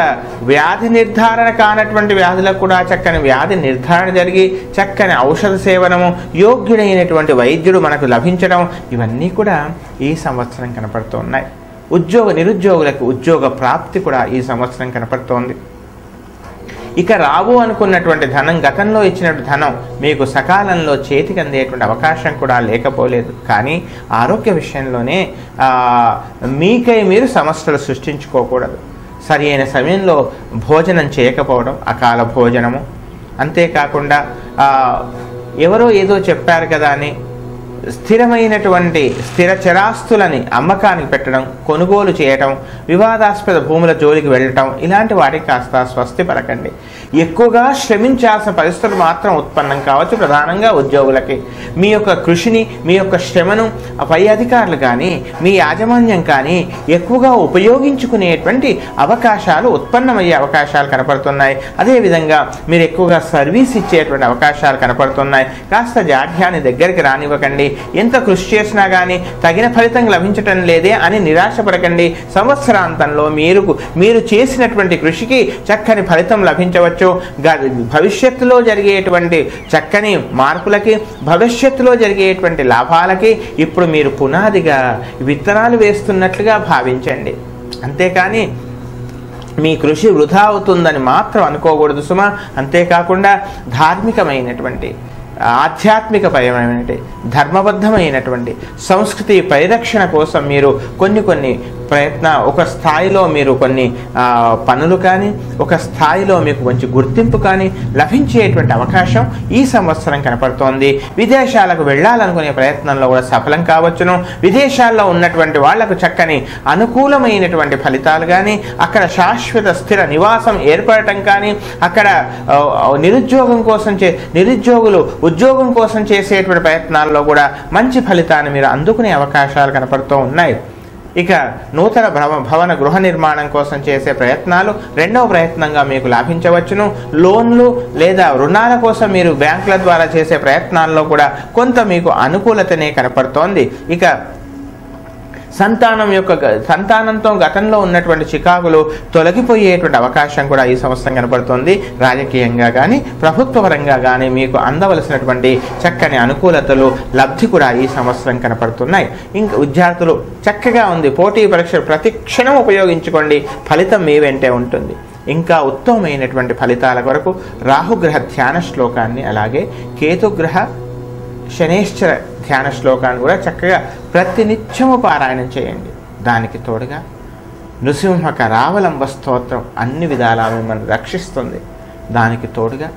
వ్యాధి నిర్ధారణ కానటువంటి వ్యాధులకు కూడా చక్కని వ్యాధి నిర్ధారణ జరిగి చక్కని ఔషధ సేవనము, యోగ్యుడైనటువంటి వైద్యుడు మనకు లభించడం, ఇవన్నీ కూడా ఈ సంవత్సరం కనపడుతున్నాయి. నిరుద్యోగులకు ఉద్యోగ ప్రాప్తి కూడా ఈ సంవత్సరం కనపడుతోంది. ఇక రావు అనుకున్నటువంటి ధనం, గతంలో ఇచ్చినటువంటి ధనం మీకు సకాలంలో చేతికి అందేటువంటి అవకాశం కూడా లేకపోలేదు. కానీ ఆరోగ్య విషయంలోనే మీకై మీరు సమస్యలు సృష్టించుకోకూడదు. సరి అయిన సమయంలో భోజనం చేయకపోవడం, అకాల భోజనము, అంతేకాకుండా ఎవరో ఏదో చెప్పారు కదా అని స్థిరమైనటువంటి స్థిర చరాస్తులని అమ్మకానికి పెట్టడం, కొనుగోలు చేయటం, వివాదాస్పద భూముల జోలికి వెళ్ళటం, ఇలాంటి వాటికి కాస్త స్వస్తి పలకండి. ఎక్కువగా శ్రమించాల్సిన పరిస్థితులు మాత్రం ఉత్పన్నం కావచ్చు. ప్రధానంగా ఉద్యోగులకి మీ యొక్క కృషిని, మీ యొక్క శ్రమను పై అధికారులు కానీ, మీ యాజమాన్యం కానీ ఎక్కువగా ఉపయోగించుకునేటువంటి అవకాశాలు ఉత్పన్నమయ్యే అవకాశాలు కనపడుతున్నాయి. అదేవిధంగా మీరు ఎక్కువగా సర్వీస్ ఇచ్చేటువంటి అవకాశాలు కనపడుతున్నాయి. కాస్త జాఢ్యాన్ని దగ్గరికి రానివ్వకండి. ఎంత కృషి చేసినా కానీ తగిన ఫలితం లభించటం లేదే అని నిరాశపడకండి. సంవత్సరాంతంలో మీరు చేసినటువంటి కృషికి చక్కని ఫలితం లభించవచ్చు. భవిష్యత్తులో జరిగేటువంటి చక్కని మార్పులకి, భవిష్యత్తులో జరిగేటువంటి లాభాలకి ఇప్పుడు మీరు పునాదిగా విత్తనాలు వేస్తున్నట్లుగా భావించండి. అంతేకాని మీ కృషి వృధా అవుతుందని మాత్రం అనుకోకూడదు సుమా. అంతేకాకుండా ధార్మికమైనటువంటి, ఆధ్యాత్మికపరమైనటువంటి, ధర్మబద్ధమైనటువంటి సంస్కృతి పరిరక్షణ కోసం మీరు కొన్ని ఒక స్థాయిలో మీరు కొన్ని పనులు కానీ, ఒక స్థాయిలో మీకు మంచి గుర్తింపు కానీ లభించేటువంటి అవకాశం ఈ సంవత్సరం కనపడుతోంది. విదేశాలకు వెళ్ళాలనుకునే ప్రయత్నంలో కూడా సఫలం కావచ్చును. విదేశాల్లో ఉన్నటువంటి వాళ్లకు చక్కని అనుకూలమైనటువంటి ఫలితాలు కానీ, అక్కడ శాశ్వత స్థిర నివాసం ఏర్పడటం కానీ, అక్కడ నిరుద్యోగులు ఉద్యోగం కోసం చేసేటువంటి ప్రయత్నాల్లో కూడా మంచి ఫలితాన్ని మీరు అందుకునే అవకాశాలు కనపడుతూ ఉన్నాయి. ఇక నూతన భవన గృహ నిర్మాణం కోసం చేసే ప్రయత్నాలు రెండవ ప్రయత్నంగా మీకు లాభించవచ్చును. లోన్లు లేదా రుణాల కోసం మీరు బ్యాంకుల ద్వారా చేసే ప్రయత్నాల్లో కూడా కొంత మీకు అనుకూలతనే కనపడుతోంది. ఇక సంతానంతో గతంలో ఉన్నటువంటి చికాకులు తొలగిపోయేటువంటి అవకాశం కూడా ఈ సంవత్సరం కనపడుతుంది. రాజకీయంగా కానీ, ప్రభుత్వపరంగా కానీ మీకు అందవలసినటువంటి చక్కని అనుకూలతలు, లబ్ధి కూడా ఈ సంవత్సరం కనపడుతున్నాయి. ఇంకా విద్యార్థులు చక్కగా ఉంది. పోటీ పరీక్షలు ప్రతి క్షణం ఉపయోగించుకోండి. ఫలితం మీ వెంటే ఉంటుంది. ఇంకా ఉత్తమమైనటువంటి ఫలితాల కొరకు రాహుగ్రహ ధ్యాన శ్లోకాన్ని, అలాగే కేతుగ్రహ శనేశ్వర ధ్యాన శ్లోకాన్ని కూడా చక్కగా ప్రతినిత్యము పారాయణం చేయండి. దానికి తోడుగా నృసింహ కరావలంబ స్తోత్రం అన్ని విధాలా మిమ్మల్ని రక్షిస్తుంది. దానికి తోడుగా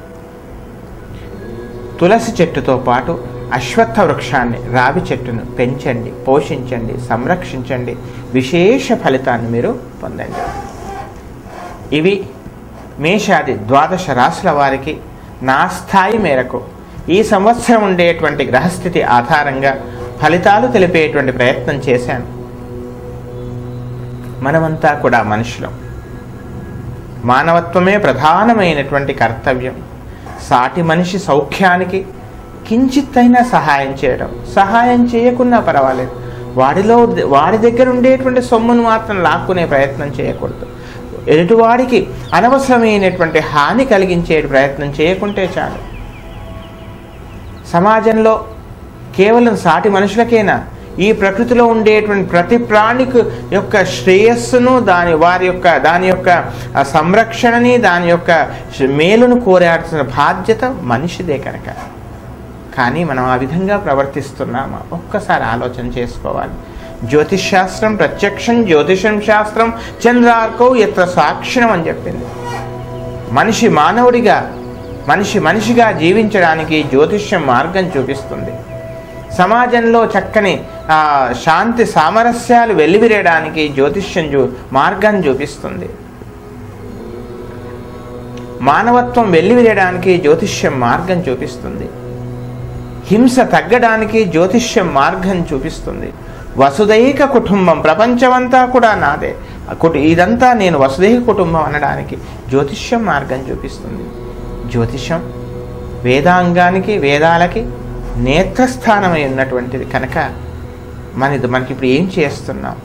తులసి చెట్టుతో పాటు అశ్వత్థ వృక్షాన్ని, రావి చెట్టును పెంచండి, పోషించండి, సంరక్షించండి. విశేష ఫలితాన్ని మీరు పొందండి. ఇవి మేషాది 12 రాశుల వారికి నా స్థాయి మేరకు ఈ సంవత్సరం ఉండేటువంటి గ్రహస్థితి ఆధారంగా ఫలితాలు తెలిపేటువంటి ప్రయత్నం చేశాను. మనమంతా కూడా మనుషులం. మానవత్వమే ప్రధానమైనటువంటి కర్తవ్యం. సాటి మనిషి సౌఖ్యానికి కించిత్తైనా సహాయం చేయడం, సహాయం చేయకున్నా పర్వాలేదు. వాడి దగ్గర ఉండేటువంటి సొమ్మును మాత్రం లాక్కునే ప్రయత్నం చేయకూడదు. ఎదుటివాడికి అనవసరమైనటువంటి హాని కలిగించే ప్రయత్నం చేయకుంటే చాలు. సమాజంలో కేవలం సాటి మనుషులకేనా, ఈ ప్రకృతిలో ఉండేటువంటి ప్రతి ప్రాణికి యొక్క శ్రేయస్సును, దాని యొక్క సంరక్షణని, దాని యొక్క మేలును కోరాల్సిన బాధ్యత మనిషిదే కనుక. కానీ మనం ఆ విధంగా ప్రవర్తిస్తున్నామా ఒక్కసారి ఆలోచన చేసుకోవాలి. జ్యోతిషాస్త్రం ప్రత్యక్షం, జ్యోతిషం శాస్త్రం చంద్రార్కౌ యత్ర సాక్షిణం అని చెప్పింది. మనిషిగా జీవించడానికి జ్యోతిష్యం మార్గం చూపిస్తుంది. సమాజంలో చక్కని శాంతి సామరస్యాలు వెల్లివిరేయడానికి జ్యోతిష్యం మార్గం చూపిస్తుంది. మానవత్వం వెల్లివిరేయడానికి జ్యోతిష్యం మార్గం చూపిస్తుంది. హింస తగ్గడానికి జ్యోతిష్యం మార్గం చూపిస్తుంది. వసుదైక కుటుంబం, ప్రపంచమంతా కూడా నాదే, ఇదంతా నేను వసుదైక కుటుంబం అనడానికి జ్యోతిష్యం మార్గం చూపిస్తుంది. జ్యోతిషం వేదాంగానికి, వేదాలకి నేత్రస్థానమై ఉన్నటువంటిది కనుక మనకి ఇప్పుడు ఏం చేస్తున్నాం?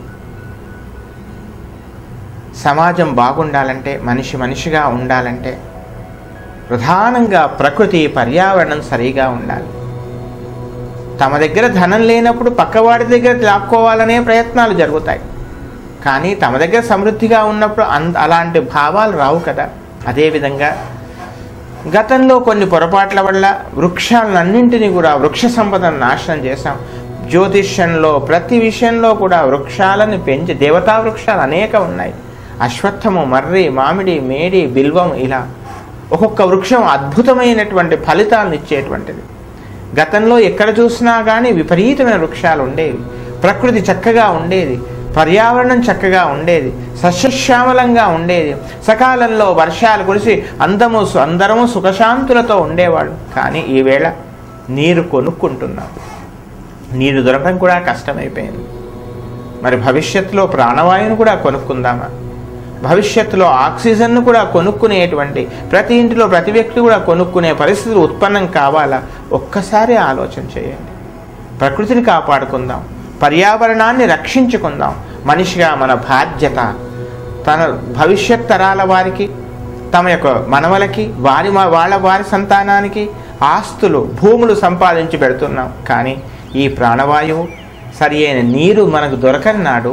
సమాజం బాగుండాలంటే, మనిషిగా ఉండాలంటే ప్రధానంగా ప్రకృతి, పర్యావరణం సరిగా ఉండాలి. తమ దగ్గర ధనం లేనప్పుడు పక్కవాడి దగ్గర లాక్కోవాలనే ప్రయత్నాలు జరుగుతాయి. కానీ తమ దగ్గర సమృద్ధిగా ఉన్నప్పుడు అలాంటి భావాలు రావు కదా. అదేవిధంగా గతంలో కొన్ని పొరపాట్ల వల్ల వృక్షాలన్నింటినీ కూడా, వృక్ష సంపదను నాశనం చేశాం. జ్యోతిష్యంలో ప్రతి విషయంలో కూడా వృక్షాలను పెంచి, దేవతా వృక్షాలు అనేక ఉన్నాయి. అశ్వత్థము, మర్రి, మామిడి, మేడి, బిల్వం, ఇలా ఒక్కొక్క వృక్షం అద్భుతమైనటువంటి ఫలితాలను ఇచ్చేటువంటిది. గతంలో ఎక్కడ చూసినా కానీ విపరీతమైన వృక్షాలు ఉండేవి, ప్రకృతి చక్కగా ఉండేది, పర్యావరణం చక్కగా ఉండేది, సస్యశ్యామలంగా ఉండేది, సకాలంలో వర్షాలు కురిసి అందరము సుఖశాంతులతో ఉండేవాళ్ళు. కానీ ఈవేళ నీరు కొనుక్కుంటున్నాం, నీరు దొరకడం కూడా కష్టమైపోయింది. మరి భవిష్యత్తులో ప్రాణవాయువును కూడా కొనుక్కుందామా? భవిష్యత్తులో ఆక్సిజన్ను కూడా కొనుక్కునేటువంటి, ప్రతి ఇంటిలో ప్రతి వ్యక్తి కూడా కొనుక్కునే పరిస్థితులు ఉత్పన్నం కావాలా? ఒక్కసారి ఆలోచన చేయండి. ప్రకృతిని కాపాడుకుందాం, పర్యావరణాన్ని రక్షించుకుందాం. మనిషిగా మన బాధ్యత తన భవిష్యత్ తరాల వారికి, తమ యొక్క మనవలకి, వారి సంతానానికి ఆస్తులు, భూములు సంపాదించి పెడుతున్నాం. కానీ ఈ ప్రాణవాయువు, సరి అయిన నీరు మనకు దొరకని నాడు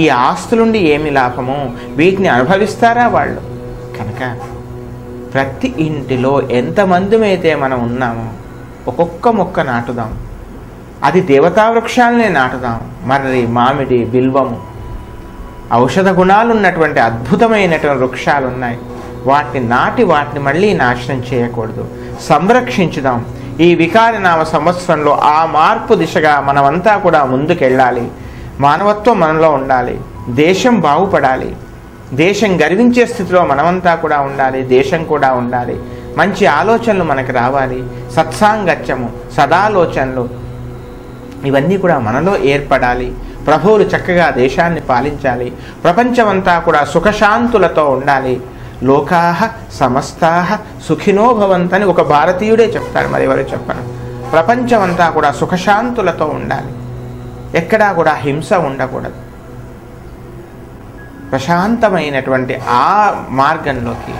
ఈ ఆస్తులుండి ఏమి లాభము? వీటిని అనుభవిస్తారా వాళ్ళు? కనుక ప్రతి ఇంటిలో ఎంతమందిమైతే మనం ఉన్నామో ఒక్కొక్క మొక్క నాటుదాం. అది దేవతా వృక్షాలనే నాటుదాం. మర్రి, మామిడి, బిల్వము, ఔషధ గుణాలు ఉన్నటువంటి అద్భుతమైనటువంటి వృక్షాలు ఉన్నాయి. వాటిని మళ్ళీ నాశనం చేయకూడదు, సంరక్షించుదాం. ఈ వికారనామ సంవత్సరంలో ఆ మార్పు దిశగా మనమంతా కూడా ముందుకెళ్ళాలి. మానవత్వం మనలో ఉండాలి, దేశం బాగుపడాలి, దేశం గర్వించే స్థితిలో మనమంతా కూడా ఉండాలి, దేశం కూడా ఉండాలి. మంచి ఆలోచనలు మనకు రావాలి, సత్సాంగత్యము, సదాలోచనలు ఇవన్నీ కూడా మనలో ఏర్పడాలి. ప్రభువులు చక్కగా దేశాన్ని పాలించాలి, ప్రపంచమంతా కూడా సుఖశాంతులతో ఉండాలి. లోకాః సమస్తాః సుఖినో భవంతని ఒక భారతీయుడే చెప్తాడు, మరి ఎవరు చెప్పరు. ప్రపంచమంతా కూడా సుఖశాంతులతో ఉండాలి, ఎక్కడా కూడా హింస ఉండకూడదు. ప్రశాంతమైనటువంటి ఆ మార్గంలోకి,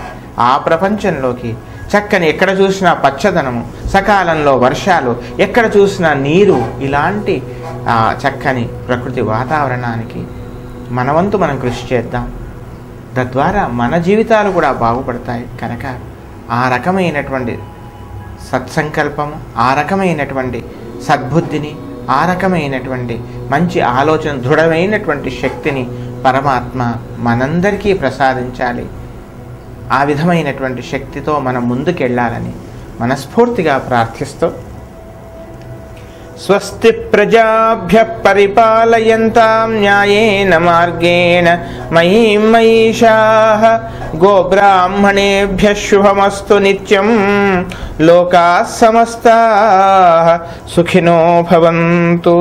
ఆ ప్రపంచంలోకి చక్కని, ఎక్కడ చూసినా పచ్చదనము, సకాలంలో వర్షాలు, ఎక్కడ చూసినా నీరు, ఇలాంటి చక్కని ప్రకృతి వాతావరణానికి మనవంతు మనం కృషి చేద్దాం. తద్వారా మన జీవితాలు కూడా బాగుపడతాయి. కనుక ఆ రకమైనటువంటి సత్సంకల్పము, ఆ రకమైనటువంటి సద్బుద్ధిని, ఆ రకమైనటువంటి మంచి ఆలోచన, దృఢమైనటువంటి శక్తిని పరమాత్మ మనందరికీ ప్రసాదించాలి. ఆ విధమైనటువంటి శక్తితో మనం ముందుకెళ్ళాలని మనస్ఫూర్తిగా ప్రార్థిస్తూ, స్వస్తి ప్రజాభ్యః పరిపాలయంతాం న్యాయేన మార్గేణ మహీం మహిషాః గోబ్రాహ్మణేభ్యః శుభమస్తు నిత్యం లోకాః సమస్తాః సుఖినో భవంతు.